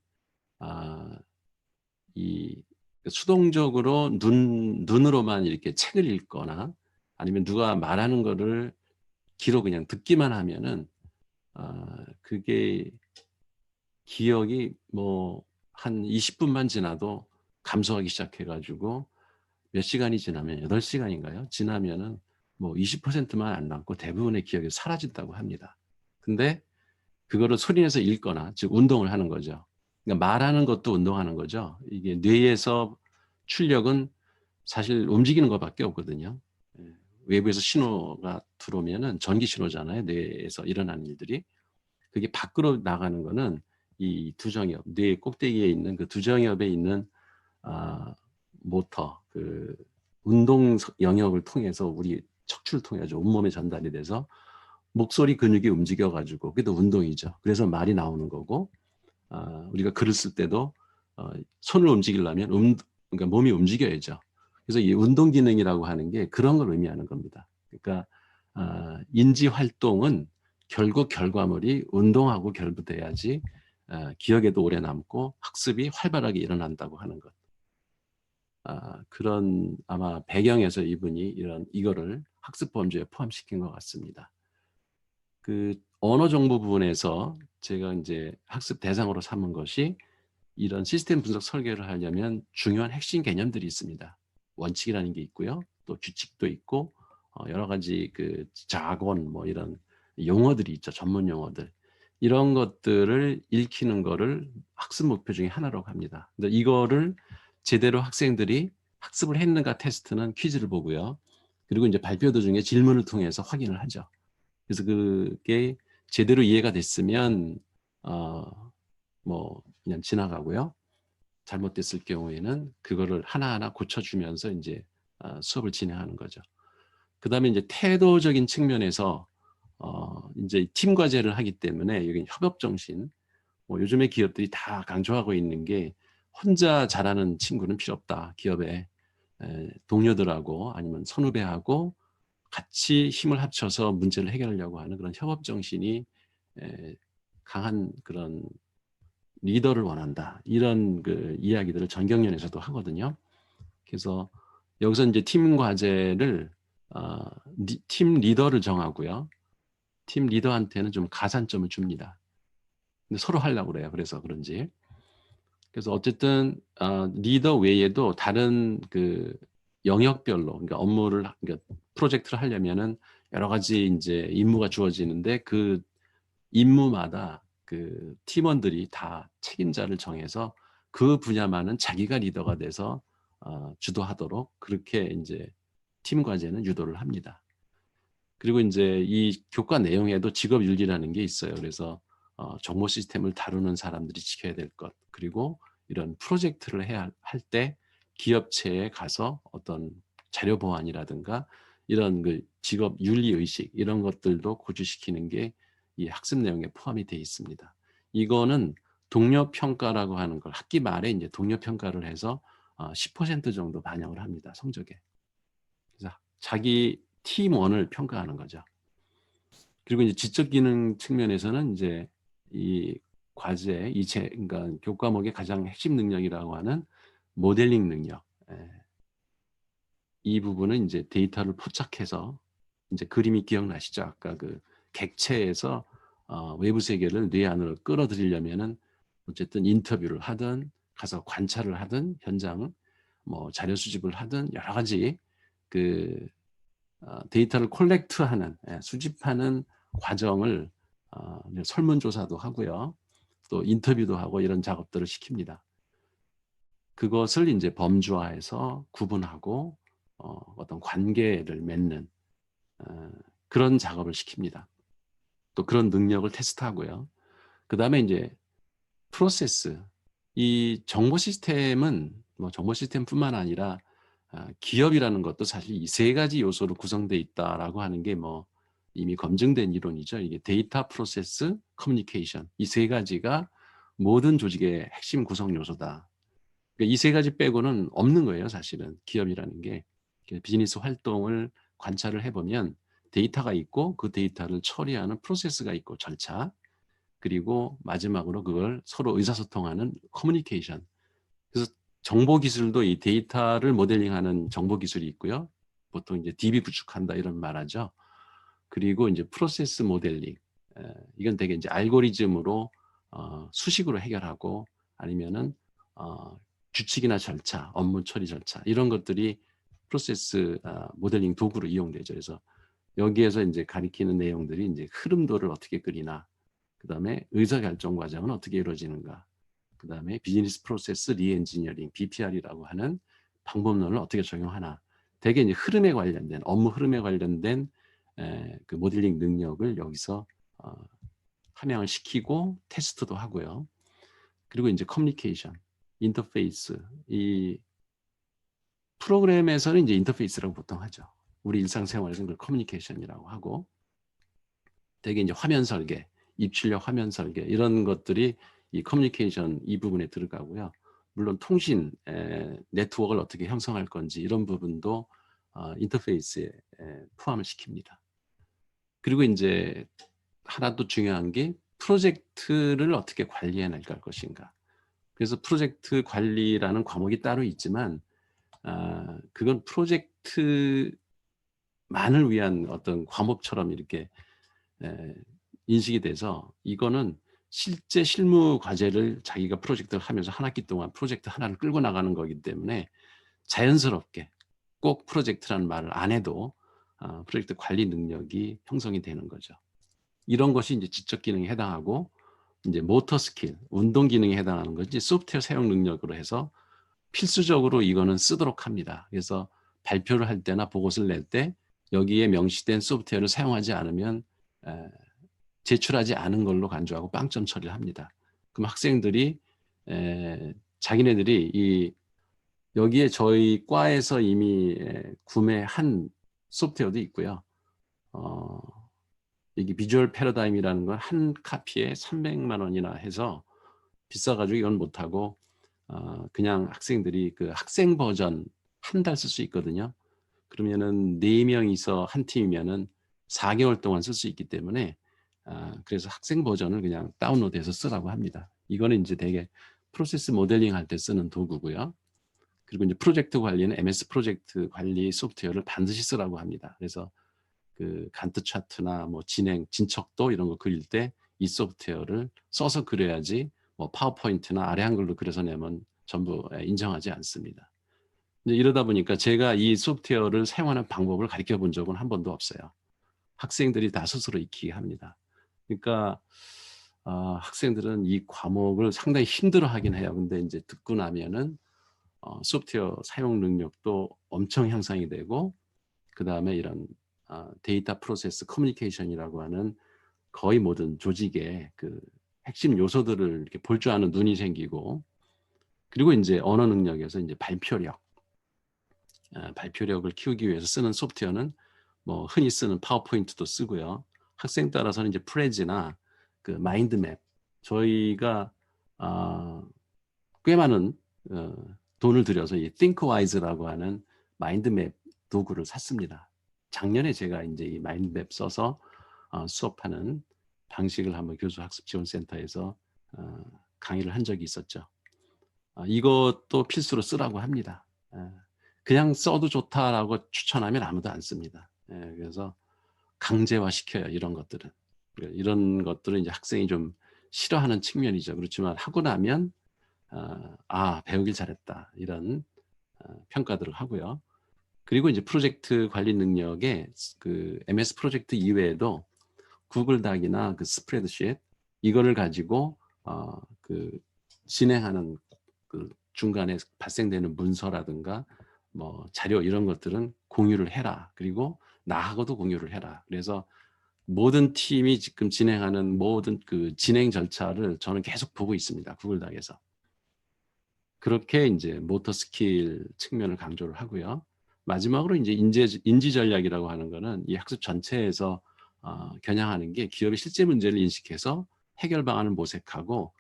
이 수동적으로 눈으로만 이렇게 책을 읽거나 아니면 누가 말하는 거를 귀로 그냥 듣기만 하면은 그게 기억이 뭐 한 20분만 지나도 감소하기 시작해가지고 몇 시간이 지나면 8시간인가요? 지나면은 뭐 20%만 안 남고 대부분의 기억이 사라진다고 합니다. 근데 그거를 소리내서 읽거나 즉 운동을 하는 거죠. 그러니까 말하는 것도 운동하는 거죠. 이게 뇌에서 출력은 사실 움직이는 것밖에 없거든요. 외부에서 신호가 들어오면은 전기 신호잖아요. 뇌에서 일어나는 일들이. 그게 밖으로 나가는 거는 이 두정엽, 뇌 꼭대기에 있는 그 두정엽에 있는 모터, 그 운동 영역을 통해서 우리 척추를 통해서 온몸에 전달이 돼서 목소리 근육이 움직여가지고 그게 또 운동이죠. 그래서 말이 나오는 거고 우리가 글을 쓸 때도 손을 움직이려면 그러니까 몸이 움직여야죠. 그래서 이 운동 기능이라고 하는 게 그런 걸 의미하는 겁니다. 그러니까 인지 활동은 결국 결과물이 운동하고 결부돼야지 기억에도 오래 남고 학습이 활발하게 일어난다고 하는 것. 그런 아마 배경에서 이분이 이거를 학습 범주에 포함시킨 것 같습니다. 그 언어 정보 부분에서 제가 이제 학습 대상으로 삼은 것이 이런 시스템 분석 설계를 하려면 중요한 핵심 개념들이 있습니다. 원칙이라는 게 있고요. 또 규칙도 있고 여러 가지 그 자건 뭐 이런 용어들이 있죠. 전문 용어들. 이런 것들을 읽히는 거를 학습 목표 중에 하나라고 합니다. 근데 이거를 제대로 학생들이 학습을 했는가 테스트는 퀴즈를 보고요. 그리고 이제 발표 도중에 질문을 통해서 확인을 하죠. 그래서 그게 제대로 이해가 됐으면 뭐 그냥 지나가고요. 잘못됐을 경우에는 그거를 하나하나 고쳐주면서 이제 수업을 진행하는 거죠. 그 다음에 이제 태도적인 측면에서 이제 팀 과제를 하기 때문에 여기 협업 정신, 뭐 요즘에 기업들이 다 강조하고 있는 게 혼자 잘하는 친구는 필요 없다. 기업에 동료들하고 아니면 선후배하고 같이 힘을 합쳐서 문제를 해결하려고 하는 그런 협업 정신이 강한 그런 리더를 원한다. 이런 그 이야기들을 전경련에서도 하거든요. 그래서 여기서 이제 팀 과제를 팀 리더를 정하고요. 팀 리더한테는 좀 가산점을 줍니다. 근데 서로 하려고 그래요. 그래서 그런지. 그래서 어쨌든 리더 외에도 다른 그 영역별로 그러니까 업무를 그러니까 프로젝트를 하려면은 여러 가지 이제 임무가 주어지는데 그 임무마다 그 팀원들이 다 책임자를 정해서 그 분야만은 자기가 리더가 돼서 주도하도록 그렇게 이제 팀 과제는 유도를 합니다. 그리고 이제 이 교과 내용에도 직업 윤리라는 게 있어요. 그래서 정보 시스템을 다루는 사람들이 지켜야 될 것, 그리고 이런 프로젝트를 해야 할 때 기업체에 가서 어떤 자료 보안이라든가 이런 그 직업 윤리 의식 이런 것들도 고주시키는 게 이 학습 내용에 포함이 되어 있습니다. 이거는 동료 평가라고 하는 걸 학기 말에 이제 동료 평가를 해서 10% 정도 반영을 합니다. 성적에. 그래서 자기 팀원을 평가하는 거죠. 그리고 이제 지적 기능 측면에서는 이제 이 과제, 그러니까 교과목의 가장 핵심 능력이라고 하는 모델링 능력. 이 부분은 이제 데이터를 포착해서 이제 그림이 기억나시죠? 아까 그 객체에서 외부 세계를 뇌 안으로 끌어들이려면은 어쨌든 인터뷰를 하든 가서 관찰을 하든 현장 뭐 자료 수집을 하든 여러 가지 그 데이터를 콜렉트하는 수집하는 과정을 설문조사도 하고요. 또 인터뷰도 하고 이런 작업들을 시킵니다. 그것을 이제 범주화해서 구분하고 어떤 관계를 맺는 그런 작업을 시킵니다. 또 그런 능력을 테스트하고요. 그 다음에 이제 프로세스. 이 정보 시스템은 뭐 정보 시스템뿐만 아니라 기업이라는 것도 사실 이 세 가지 요소로 구성되어 있다라고 하는 게 뭐 이미 검증된 이론이죠. 이게 데이터, 프로세스, 커뮤니케이션. 이 세 가지가 모든 조직의 핵심 구성 요소다. 그러니까 이 세 가지 빼고는 없는 거예요, 사실은. 기업이라는 게. 비즈니스 활동을 관찰을 해보면 데이터가 있고 그 데이터를 처리하는 프로세스가 있고 절차, 그리고 마지막으로 그걸 서로 의사소통하는 커뮤니케이션. 그래서 정보 기술도 이 데이터를 모델링하는 정보 기술이 있고요. 보통 이제 DB 구축한다 이런 말하죠. 그리고 이제 프로세스 모델링. 이건 되게 이제 알고리즘으로 수식으로 해결하고 아니면은 규칙이나 절차, 업무 처리 절차 이런 것들이 프로세스 모델링 도구로 이용되죠. 그래서 여기에서 이제 가리키는 내용들이 이제 흐름도를 어떻게 그리나, 그 다음에 의사결정 과정은 어떻게 이루어지는가, 그 다음에 비즈니스 프로세스 리엔지니어링, BPR이라고 하는 방법론을 어떻게 적용하나, 되게 이제 흐름에 관련된, 업무 흐름에 관련된 그 모델링 능력을 여기서 함양을 시키고 테스트도 하고요. 그리고 이제 커뮤니케이션, 인터페이스, 이 프로그램에서는 이제 인터페이스라고 보통 하죠. 우리 일상생활에서는 그걸 커뮤니케이션이라고 하고, 되게 이제 화면 설계, 입출력 화면 설계 이런 것들이 이 커뮤니케이션 이 부분에 들어가고요. 물론 통신 네트워크를 어떻게 형성할 건지 이런 부분도 인터페이스에 포함을 시킵니다. 그리고 이제 하나 또 중요한 게 프로젝트를 어떻게 관리해 나갈 것인가. 그래서 프로젝트 관리라는 과목이 따로 있지만 그건 프로젝트만을 위한 어떤 과목처럼 이렇게 인식이 돼서, 이거는 실제 실무 과제를 자기가 프로젝트를 하면서 한 학기 동안 프로젝트 하나를 끌고 나가는 거기 때문에 자연스럽게 꼭 프로젝트라는 말을 안 해도 프로젝트 관리 능력이 형성이 되는 거죠. 이런 것이 이제 지적 기능에 해당하고, 이제 모터 스킬, 운동 기능에 해당하는 것이 소프트웨어 사용 능력으로 해서 필수적으로 이거는 쓰도록 합니다. 그래서 발표를 할 때나 보고서를 낼 때 여기에 명시된 소프트웨어를 사용하지 않으면 제출하지 않은 걸로 간주하고 빵점 처리를 합니다. 그럼 학생들이 자기네들이 여기에 저희 과에서 이미 구매한 소프트웨어도 있고요. 이게 비주얼 패러다임이라는 건 한 카피에 300만 원이나 해서 비싸가지고 이건 못하고 그냥 학생들이 그 학생 버전 한 달 쓸 수 있거든요. 그러면은 4명이서 한 팀이면은 4개월 동안 쓸 수 있기 때문에 그래서 학생 버전을 그냥 다운로드해서 쓰라고 합니다. 이거는 이제 되게 프로세스 모델링 할 때 쓰는 도구고요. 그리고 이제 프로젝트 관리는 MS 프로젝트 관리 소프트웨어를 반드시 쓰라고 합니다. 그래서 그 간트 차트나 뭐 진척도 이런 거 그릴 때 이 소프트웨어를 써서 그려야지 뭐 파워포인트나 아래 한글로 그려서 내면 전부 인정하지 않습니다. 이러다 보니까 제가 이 소프트웨어를 사용하는 방법을 가르쳐 본 적은 한 번도 없어요. 학생들이 다 스스로 익히게 합니다. 그러니까 학생들은 이 과목을 상당히 힘들어하긴 해요. 근데 이제 듣고 나면은 소프트웨어 사용 능력도 엄청 향상이 되고, 그 다음에 이런 데이터 프로세스 커뮤니케이션이라고 하는 거의 모든 조직의 그 핵심 요소들을 이렇게 볼 줄 아는 눈이 생기고, 그리고 이제 언어 능력에서 이제 발표력을 키우기 위해서 쓰는 소프트웨어는 뭐 흔히 쓰는 파워포인트도 쓰고요. 학생 따라서는 이제 프레지나 그 마인드맵, 저희가 꽤 많은 돈을 들여서 이 ThinkWise라고 하는 마인드맵 도구를 샀습니다. 작년에 제가 이제 이 마인드맵 써서 수업하는 방식을 한번 교수학습지원센터에서 강의를 한 적이 있었죠. 이것도 필수로 쓰라고 합니다. 그냥 써도 좋다라고 추천하면 아무도 안 씁니다. 그래서 강제화시켜요, 이런 것들은. 이런 것들은 이제 학생이 좀 싫어하는 측면이죠. 그렇지만 하고 나면 배우길 잘했다, 이런 평가들을 하고요. 그리고 이제 프로젝트 관리 능력에 그 MS 프로젝트 이외에도 구글 닥이나 그 스프레드शी트 이거를 가지고 그 진행하는 그 중간에 발생되는 문서라든가 뭐 자료 이런 것들은 공유를 해라. 그리고 나하고도 공유를 해라. 그래서 모든 팀이 지금 진행하는 모든 그 진행 절차를 저는 계속 보고 있습니다. 구글 닥에서. 그렇게 이제 모터 스킬 측면을 강조를 하고요. 마지막으로 이제 인지 전략이라고 하는 거는 이 학습 전체에서 겨냥하는 게 기업의 실제 문제를 인식해서 해결 방안을 모색하고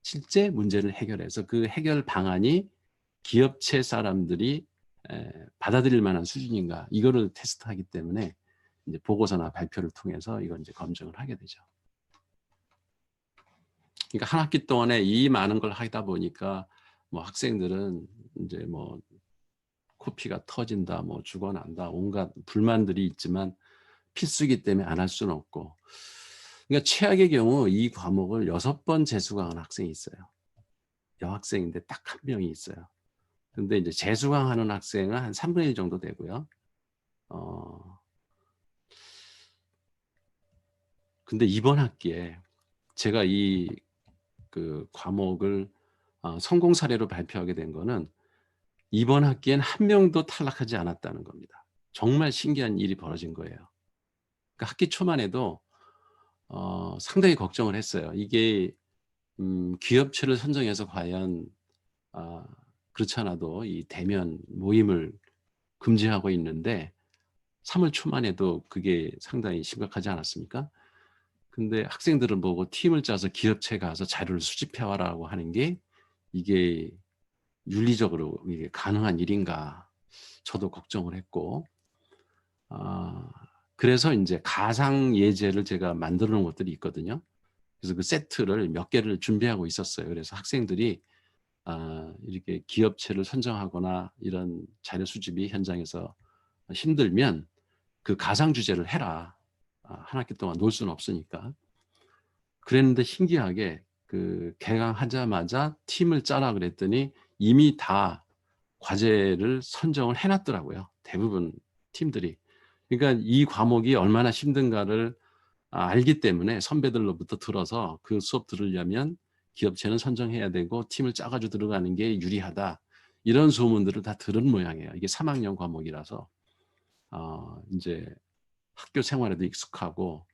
실제 문제를 해결해서 그 해결 방안이 기업체 사람들이 받아들일 만한 수준인가 이거를 테스트하기 때문에 이제 보고서나 발표를 통해서 이걸 이제 검증을 하게 되죠. 그러니까 한 학기 동안에 이 많은 걸 하다 보니까 뭐 학생들은 이제 뭐 코피가 터진다, 뭐 죽어난다, 온갖 불만들이 있지만 필수기 때문에 안 할 수는 없고. 그러니까 최악의 경우 이 과목을 6번 재수강한 학생이 있어요. 여학생인데 딱 한 명이 있어요. 근데 이제 재수강하는 학생은 한 3분의 1 정도 되고요. 근데 이번 학기에 제가 이 그 과목을 성공 사례로 발표하게 된 거는 이번 학기엔 한 명도 탈락하지 않았다는 겁니다. 정말 신기한 일이 벌어진 거예요. 그러니까 학기 초만 해도 상당히 걱정을 했어요. 이게 기업체를 선정해서 과연 그렇지 않아도 이 대면 모임을 금지하고 있는데 3월 초만 해도 그게 상당히 심각하지 않았습니까? 근데 학생들을 보고 팀을 짜서 기업체 가서 자료를 수집해 와라고 하는 게 이게 윤리적으로 이게 가능한 일인가 저도 걱정을 했고 그래서 이제 가상 예제를 제가 만들어 놓은 것들이 있거든요. 그래서 그 세트를 몇 개를 준비하고 있었어요. 그래서 학생들이 이렇게 기업체를 선정하거나 이런 자료 수집이 현장에서 힘들면 그 가상 주제를 해라. 한 학기 동안 놀 수는 없으니까. 그랬는데 신기하게 그 개강하자마자 팀을 짜라 그랬더니 이미 다 과제를 선정을 해놨더라고요. 대부분 팀들이. 그러니까 이 과목이 얼마나 힘든가를 알기 때문에 선배들로부터 들어서 그 수업 들으려면 기업체는 선정해야 되고 팀을 짜가지고 들어가는 게 유리하다. 이런 소문들을 다 들은 모양이에요. 이게 3학년 과목이라서 이제 학교 생활에도 익숙하고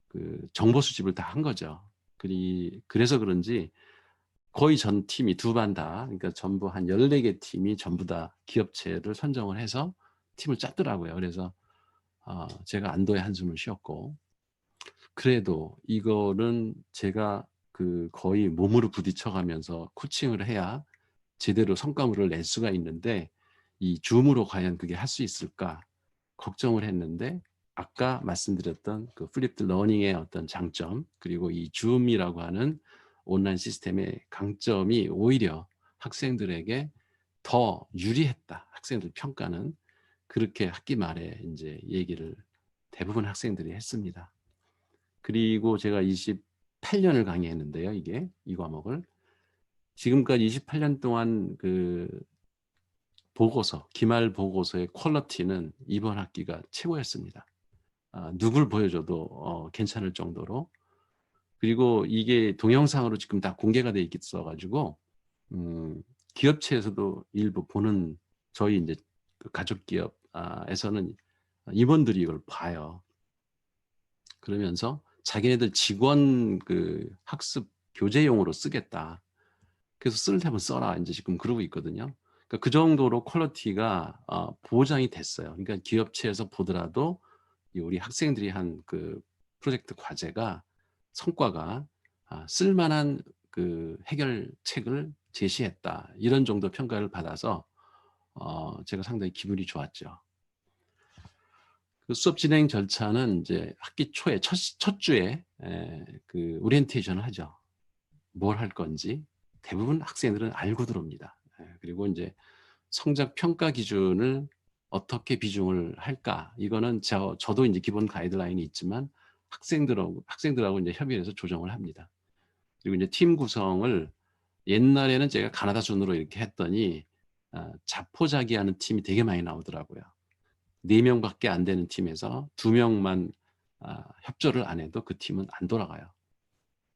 그 정보 수집을 다 한 거죠. 그래서 그런지 거의 전 팀이 두 반 다, 그러니까 전부 한 14개 팀이 전부 다 기업체를 선정을 해서 팀을 짰더라고요. 그래서 제가 안도의 한숨을 쉬었고, 그래도 이거는 제가 그 거의 몸으로 부딪혀가면서 코칭을 해야 제대로 성과물을 낼 수가 있는데 이 줌으로 과연 그게 할 수 있을까 걱정을 했는데 아까 말씀드렸던 그 플립드 러닝의 어떤 장점 그리고 이 줌이라고 하는 온라인 시스템의 강점이 오히려 학생들에게 더 유리했다. 학생들 평가는 그렇게 학기 말에 이제 얘기를 대부분 학생들이 했습니다. 그리고 제가 28년을 강의했는데요. 이 과목을 지금까지 28년 동안 그 보고서, 기말 보고서의 퀄리티는 이번 학기가 최고였습니다. 누굴 보여줘도 괜찮을 정도로. 그리고 이게 동영상으로 지금 다 공개가 돼 있어가지고 기업체에서도 일부 보는 저희 이제 그 가족 기업에서는 임원들이 이걸 봐요. 그러면서 자기네들 직원 그 학습 교재용으로 쓰겠다. 그래서 쓸 테면 써라. 이제 지금 그러고 있거든요. 그러니까 그 정도로 퀄리티가 보장이 됐어요. 그러니까 기업체에서 보더라도 우리 학생들이 한 그 프로젝트 과제가 성과가 쓸만한 그 해결책을 제시했다. 이런 정도 평가를 받아서 제가 상당히 기분이 좋았죠. 그 수업 진행 절차는 이제 학기 초에 첫 주에 그 오리엔테이션을 하죠. 뭘 할 건지 대부분 학생들은 알고 들어옵니다. 그리고 이제 성적 평가 기준을 어떻게 비중을 할까? 이거는 저도 이제 기본 가이드라인이 있지만 학생들하고 이제 협의해서 조정을 합니다. 그리고 이제 팀 구성을 옛날에는 제가 가나다 순으로 이렇게 했더니 자포자기하는 팀이 되게 많이 나오더라고요. 4명밖에 안 되는 팀에서 2명만 협조를 안 해도 그 팀은 안 돌아가요.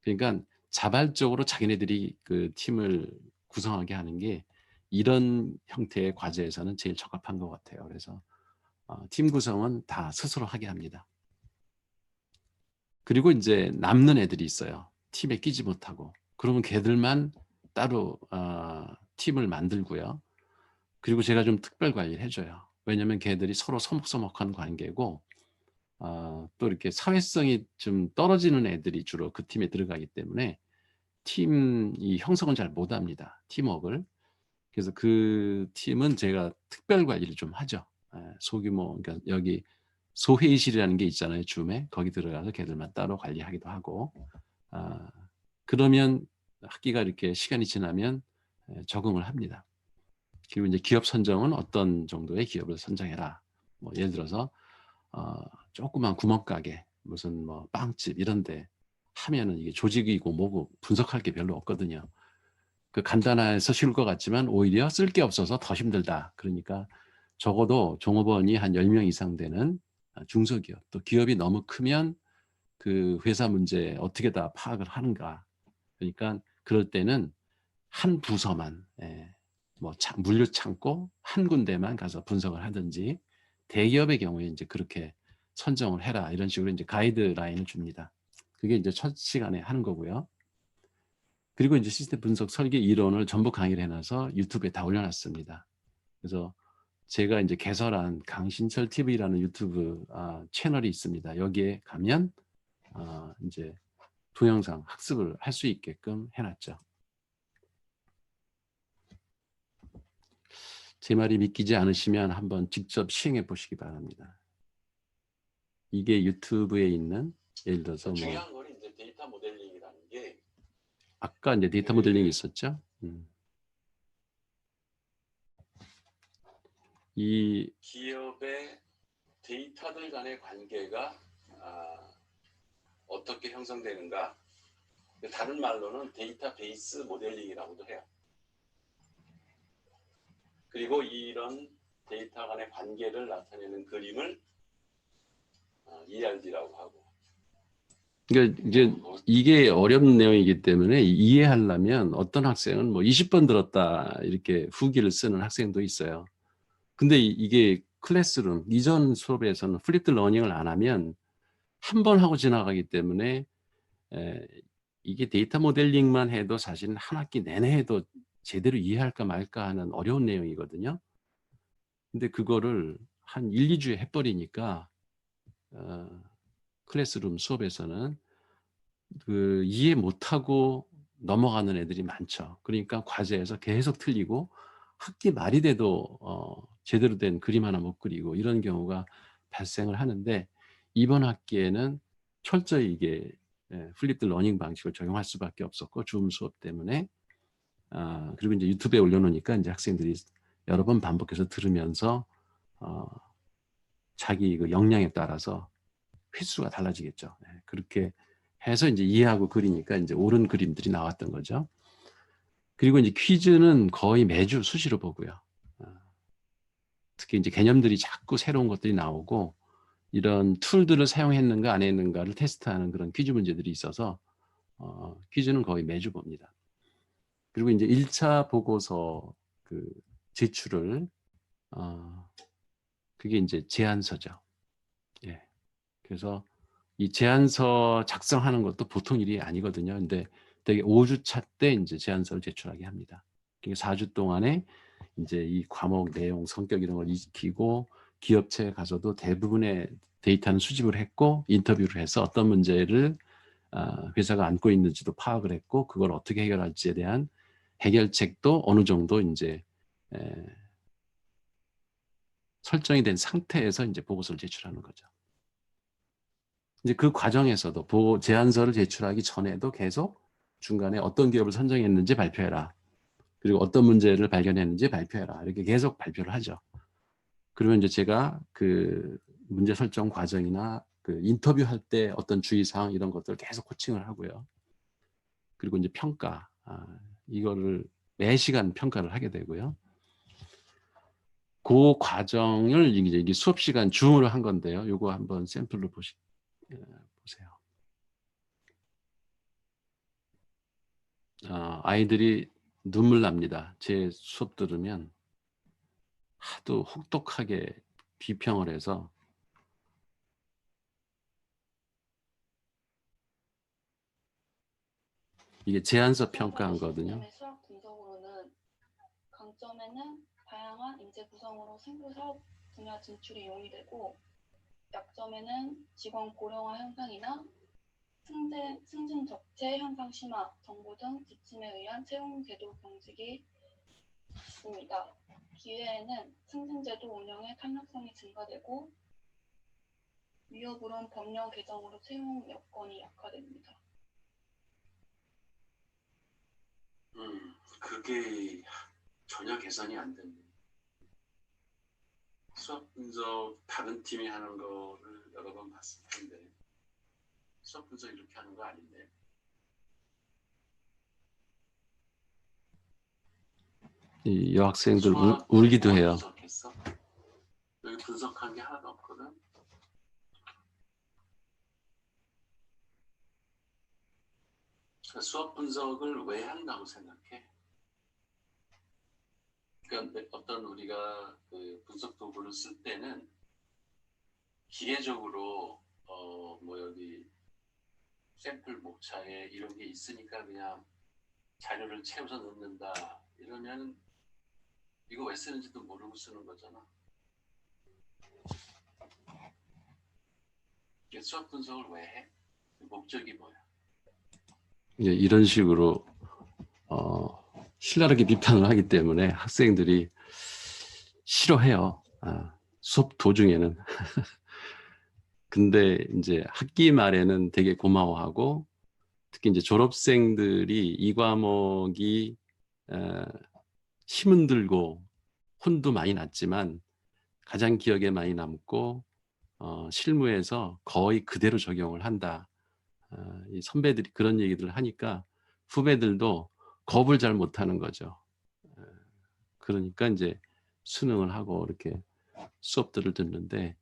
그러니까 자발적으로 자기네들이 그 팀을 구성하게 하는 게 이런 형태의 과제에서는 제일 적합한 것 같아요. 그래서 팀 구성은 다 스스로 하게 합니다. 그리고 이제 남는 애들이 있어요. 팀에 끼지 못하고. 그러면 걔들만 따로 팀을 만들고요. 그리고 제가 좀 특별 관리를 해줘요. 왜냐하면 걔들이 서로 서먹서먹한 관계고 또 이렇게 사회성이 좀 떨어지는 애들이 주로 그 팀에 들어가기 때문에 팀이 형성을 잘 못합니다. 팀워크를. 그래서 그 팀은 제가 특별 관리를 좀 하죠. 소규모, 그러니까 여기 소회의실이라는 게 있잖아요. 줌에. 거기 들어가서 걔들만 따로 관리하기도 하고. 그러면 학기가 이렇게 시간이 지나면 적응을 합니다. 그리고 이제 기업 선정은 어떤 정도의 기업을 선정해라. 뭐 예를 들어서 조그만 구멍가게, 무슨 뭐 빵집 이런데 하면은 이게 조직이고 뭐고 분석할 게 별로 없거든요. 그 간단해서 쉬울 것 같지만 오히려 쓸 게 없어서 더 힘들다. 그러니까 적어도 종업원이 한 10명 이상 되는 중소기업, 또 기업이 너무 크면 그 회사 문제 어떻게 다 파악을 하는가. 그러니까 그럴 때는 한 부서만 뭐 물류 창고 한 군데만 가서 분석을 하든지, 대기업의 경우에 이제 그렇게 선정을 해라 이런 식으로 이제 가이드라인을 줍니다. 그게 이제 첫 시간에 하는 거고요. 그리고 이제 시스템 분석 설계 이론을 전부 강의를 해놔서 유튜브에 다 올려놨습니다. 그래서 제가 이제 개설한 강신철 TV라는 유튜브 채널이 있습니다. 여기에 가면 이제 동영상 학습을 할 수 있게끔 해놨죠. 제 말이 믿기지 않으시면 한번 직접 시행해 보시기 바랍니다. 이게 유튜브에 있는, 예를 들어서 뭐 중요한 건 이제 데이터 모델링이라는 게 아까 이제 데이터 모델링이 있었죠. 이 기업의 데이터들 간의 관계가 어떻게 형성되는가, 다른 말로는 데이터베이스 모델링이라고도 해요. 그리고 이런 데이터 간의 관계를 나타내는 그림을 ERD라고 하고. 그러니까 이제 이게 어려운 내용이기 때문에 이해하려면 어떤 학생은 뭐 20번 들었다 이렇게 후기를 쓰는 학생도 있어요. 근데 이게 클래스룸 이전 수업에서는 플립드 러닝을 안 하면 한 번 하고 지나가기 때문에 이게 데이터 모델링만 해도 사실은 한 학기 내내 해도 제대로 이해할까 말까 하는 어려운 내용이거든요. 근데 그거를 한 1, 2주에 해버리니까 클래스룸 수업에서는 그 이해 못하고 넘어가는 애들이 많죠. 그러니까 과제에서 계속 틀리고 학기 말이 돼도 제대로 된 그림 하나 못 그리고 이런 경우가 발생을 하는데, 이번 학기에는 철저히 이게 플립드 러닝 방식을 적용할 수밖에 없었고, 줌 수업 때문에. 그리고 이제 유튜브에 올려놓으니까 이제 학생들이 여러 번 반복해서 들으면서 자기 그 역량에 따라서 횟수가 달라지겠죠. 그렇게 해서 이제 이해하고 그리니까 이제 옳은 그림들이 나왔던 거죠. 그리고 이제 퀴즈는 거의 매주 수시로 보고요. 특히 이제 개념들이 자꾸 새로운 것들이 나오고 이런 툴들을 사용했는가 안 했는가를 테스트하는 그런 퀴즈 문제들이 있어서 퀴즈는 거의 매주 봅니다. 그리고 이제 1차 보고서 그 제출을 그게 이제 제안서죠. 예. 그래서 이 제안서 작성하는 것도 보통 일이 아니거든요. 근데 되게 5주차 때 이제 제안서를 제출하게 합니다. 그러니까 4주 동안에 이제 이 과목 내용, 성격 이런 걸 익히고 기업체에 가서도 대부분의 데이터는 수집을 했고 인터뷰를 해서 어떤 문제를 회사가 안고 있는지도 파악을 했고 그걸 어떻게 해결할지에 대한 해결책도 어느 정도 이제 설정이 된 상태에서 이제 보고서를 제출하는 거죠. 이제 그 과정에서도 제안서를 제출하기 전에도 계속 중간에 어떤 기업을 선정했는지 발표해라. 그리고 어떤 문제를 발견했는지 발표해라. 이렇게 계속 발표를 하죠. 그러면 이제 제가 그 문제 설정 과정이나 그 인터뷰할 때 어떤 주의사항 이런 것들을 계속 코칭을 하고요. 그리고 이제 평가, 이거를 매 시간 평가를 하게 되고요. 그 과정을 이게 수업 시간 줌으로 한 건데요. 요거 한번 샘플로 보세요. 아이들이 눈물 납니다. 제 수업 들으면 하도 혹독하게 비평을 해서 이게 제안서 평가한 거거든요. 수학 분석으로는 강점에는 다양한 인재 구성으로 생물 사업 분야 진출이 용이되고 약점에는 직원 고령화 현상이나 승진 적체 현상 심화, 정보 등 지침에 의한 채용 제도 경직이 있습니다. 기회에는 승진제도 운영의 탄력성이 증가되고 위협으론 법령 개정으로 채용 여건이 약화됩니다. 그게 전혀 개선이 안 됩니다. 수학 분석 다른 팀이 하는 거를 여러 번 봤을 텐데 수학 분석 이렇게 하는 거 아닌데. 이 여학생들 울기도 해요. 분석했어? 여기 분석한 게 하나도 없거든. 수학 분석을 왜 한다고 생각해? 그러니까 어떤 우리가 그 분석 도구를 쓸 때는 기계적으로 뭐 여기 샘플 목차에 이런 게 있으니까 그냥 자료를 채워서 넣는다 이러면 이거 왜 쓰는지도 모르고 쓰는 거잖아. 수학 분석을 왜 해? 목적이 뭐야? 이런 식으로 신랄하게 비판을 하기 때문에 학생들이 싫어해요. 수업 도중에는. 근데 이제 학기 말에는 되게 고마워하고 특히 이제 졸업생들이 이 과목이 힘은 들고 혼도 많이 났지만 가장 기억에 많이 남고 실무에서 거의 그대로 적용을 한다. 이 선배들이 그런 얘기들을 하니까 후배들도 겁을 잘 못하는 거죠. 그러니까 이제 수능을 하고 이렇게 수업들을 듣는데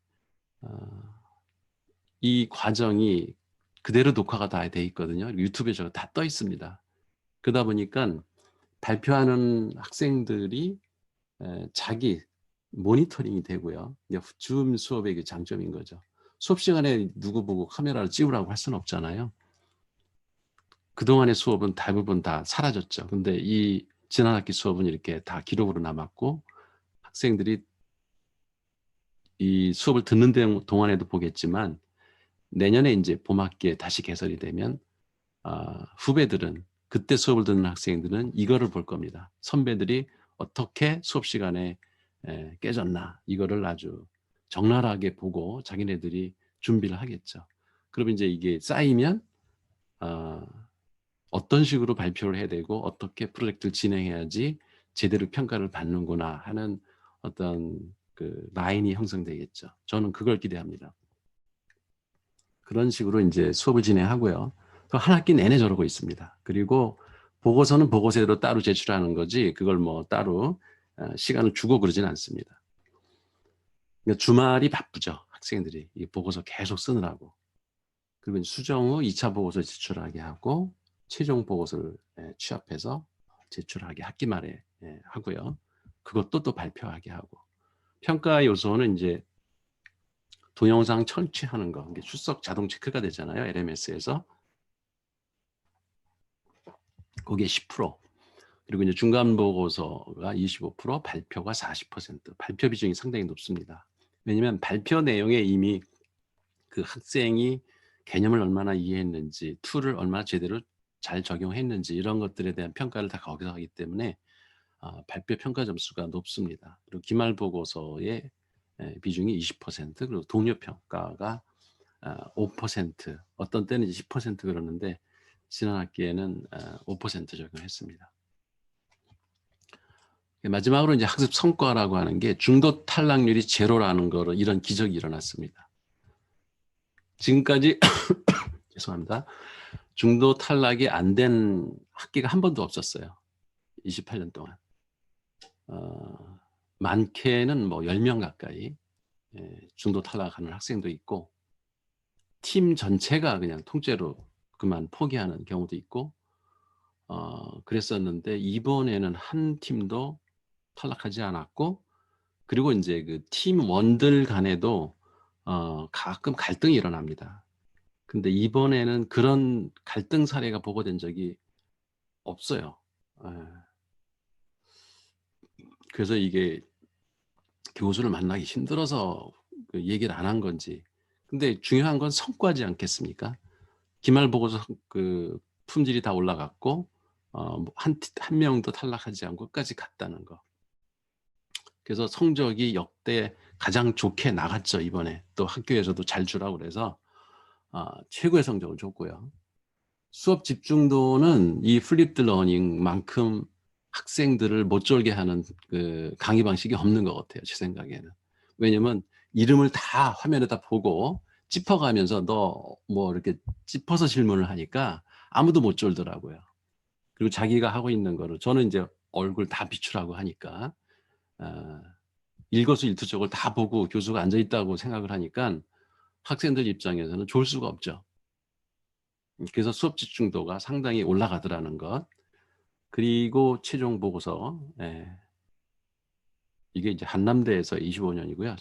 이 과정이 그대로 녹화가 다 돼 있거든요. 유튜브에 저거 다 떠 있습니다. 그러다 보니까 발표하는 학생들이 자기 모니터링이 되고요. 줌 수업의 그 장점인 거죠. 수업 시간에 누구 보고 카메라를 찍으라고 할 수는 없잖아요. 그동안의 수업은 대부분 다 사라졌죠. 근데 이 지난 학기 수업은 이렇게 다 기록으로 남았고 학생들이 이 수업을 듣는 동안에도 보겠지만 내년에 이제 봄학기에 다시 개설이 되면 후배들은 그때 수업을 듣는 학생들은 이거를 볼 겁니다. 선배들이 어떻게 수업 시간에 깨졌나 이거를 아주 적나라하게 보고 자기네들이 준비를 하겠죠. 그러면 이제 이게 쌓이면 어떤 식으로 발표를 해야 되고 어떻게 프로젝트를 진행해야지 제대로 평가를 받는구나 하는 어떤 그 라인이 형성되겠죠. 저는 그걸 기대합니다. 그런 식으로 이제 수업을 진행하고요. 또 한 학기 내내 저러고 있습니다. 그리고 보고서는 보고서대로 따로 제출하는 거지 그걸 뭐 따로 시간을 주고 그러진 않습니다. 그러니까 주말이 바쁘죠. 학생들이 이 보고서 계속 쓰느라고. 그리고 수정 후 2차 보고서 제출하게 하고 최종 보고서를 취합해서 제출하게 학기 말에 하고요. 그것도 또 발표하게 하고. 평가 요소는 이제 동영상 청취하는 거, 이게 출석 자동 체크가 되잖아요. LMS에서. 그게 10%. 그리고 이제 중간 보고서가 25%, 발표가 40%. 발표 비중이 상당히 높습니다. 왜냐하면 발표 내용에 이미 그 학생이 개념을 얼마나 이해했는지, 툴을 얼마나 제대로 잘 적용했는지 이런 것들에 대한 평가를 다 거기서 하기 때문에 발표 평가 점수가 높습니다. 그리고 기말 보고서의 비중이 20%, 그리고 동료 평가가 5%, 어떤 때는 10% 그러는데 지난 학기에는 5% 적용했습니다. 마지막으로 이제 학습 성과라고 하는 게 중도 탈락률이 제로라는 거로 이런 기적이 일어났습니다. 지금까지 죄송합니다. 중도 탈락이 안 된 학기가 한 번도 없었어요. 28년 동안. 많게는 뭐 10명 가까이 중도 탈락하는 학생도 있고 팀 전체가 그냥 통째로 그만 포기하는 경우도 있고 그랬었는데 이번에는 한 팀도 탈락하지 않았고 그리고 이제 그 팀원들 간에도 가끔 갈등이 일어납니다. 근데 이번에는 그런 갈등 사례가 보고된 적이 없어요. 그래서 이게 교수를 만나기 힘들어서 그 얘기를 안 한 건지. 근데 중요한 건 성과지 않겠습니까? 기말보고서 그 품질이 다 올라갔고 한 명도 탈락하지 않고 끝까지 갔다는 거. 그래서 성적이 역대 가장 좋게 나갔죠. 이번에 또 학교에서도 잘 주라고 그래서 최고의 성적을 줬고요. 수업 집중도는 이 플립드 러닝만큼 학생들을 못 졸게 하는 그 강의 방식이 없는 것 같아요. 제 생각에는. 왜냐면 이름을 다 화면에다 보고 짚어가면서 너 뭐 이렇게 짚어서 질문을 하니까 아무도 못 졸더라고요. 그리고 자기가 하고 있는 거를 저는 이제 얼굴 다 비추라고 하니까 일거수일투족을 다 보고 교수가 앉아 있다고 생각을 하니까 학생들 입장에서는 좋을 수가 없죠. 그래서 수업 집중도가 상당히 올라가더라는 것. 그리고 최종 보고서 이게 이제 한남대에서 25년이고요.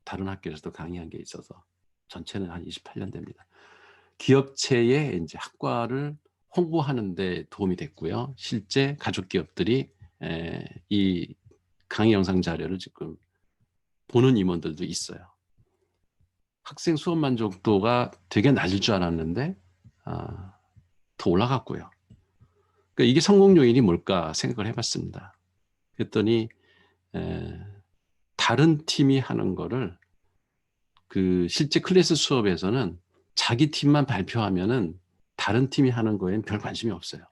다른 학교에서도 강의한 게 있어서 전체는 한 28년 됩니다. 기업체의 이제 학과를 홍보하는 데 도움이 됐고요. 실제 가족 기업들이 이 강의 영상 자료를 지금 보는 임원들도 있어요. 학생 수업 만족도가 되게 낮을 줄 알았는데 더 올라갔고요. 그러니까 이게 성공 요인이 뭘까 생각을 해봤습니다. 그랬더니 다른 팀이 하는 거를 그 실제 클래스 수업에서는 자기 팀만 발표하면은 다른 팀이 하는 거에는 별 관심이 없어요.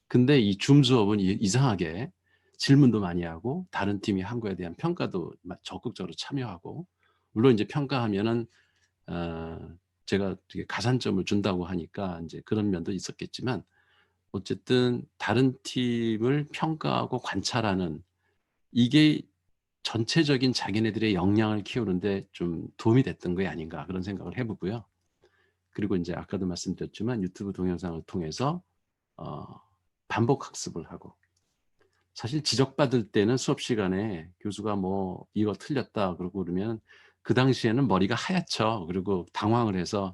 근데 이 줌 수업은 이상하게 질문도 많이 하고 다른 팀이 한 거에 대한 평가도 적극적으로 참여하고 물론 이제 평가하면은 제가 되게 가산점을 준다고 하니까 이제 그런 면도 있었겠지만 어쨌든 다른 팀을 평가하고 관찰하는 이게 전체적인 자기네들의 역량을 키우는데 좀 도움이 됐던 게 아닌가 그런 생각을 해보고요. 그리고 이제 아까도 말씀드렸지만 유튜브 동영상을 통해서 반복 학습을 하고 사실 지적받을 때는 수업 시간에 교수가 뭐 이거 틀렸다 그러고 그러면 그 당시에는 머리가 하얗죠. 그리고 당황을 해서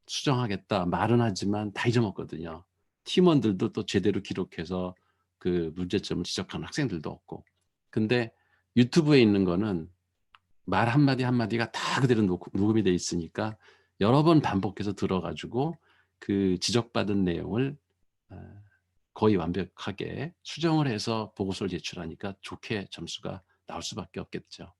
수정하겠다 말은 하지만 다 잊어먹거든요. 팀원들도 또 제대로 기록해서 그 문제점을 지적하는 학생들도 없고. 근데 유튜브에 있는 거는 말 한마디 한마디가 다 그대로 녹음이 돼 있으니까 여러 번 반복해서 들어가지고 그 지적받은 내용을 거의 완벽하게 수정을 해서 보고서를 제출하니까 좋게 점수가 나올 수밖에 없겠죠.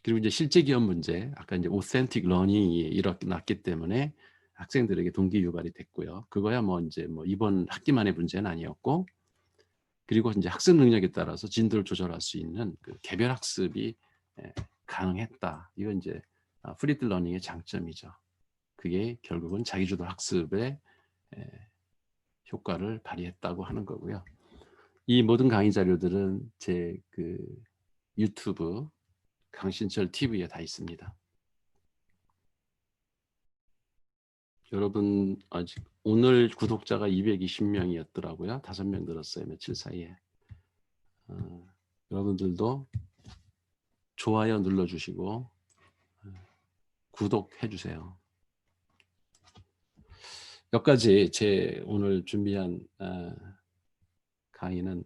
그리고 이제 실제 기업 문제, 아까 이제 authentic learning이 일어났기 때문에 학생들에게 동기 유발이 됐고요. 그거야 뭐 이제 뭐 이번 학기만의 문제는 아니었고, 그리고 이제 학습 능력에 따라서 진도를 조절할 수 있는 그 개별 학습이 가능했다. 이건 이제 프리드 러닝의 장점이죠. 그게 결국은 자기주도 학습에 효과를 발휘했다고 하는 거고요. 이 모든 강의 자료들은 제 그 유튜브 강신철 TV에 다 있습니다. 여러분 아직 오늘 구독자가 220명이었더라고요. 5명 늘었어요. 며칠 사이에. 여러분들도 좋아요 눌러주시고 구독해 주세요. 여기까지 제 오늘 준비한 강의는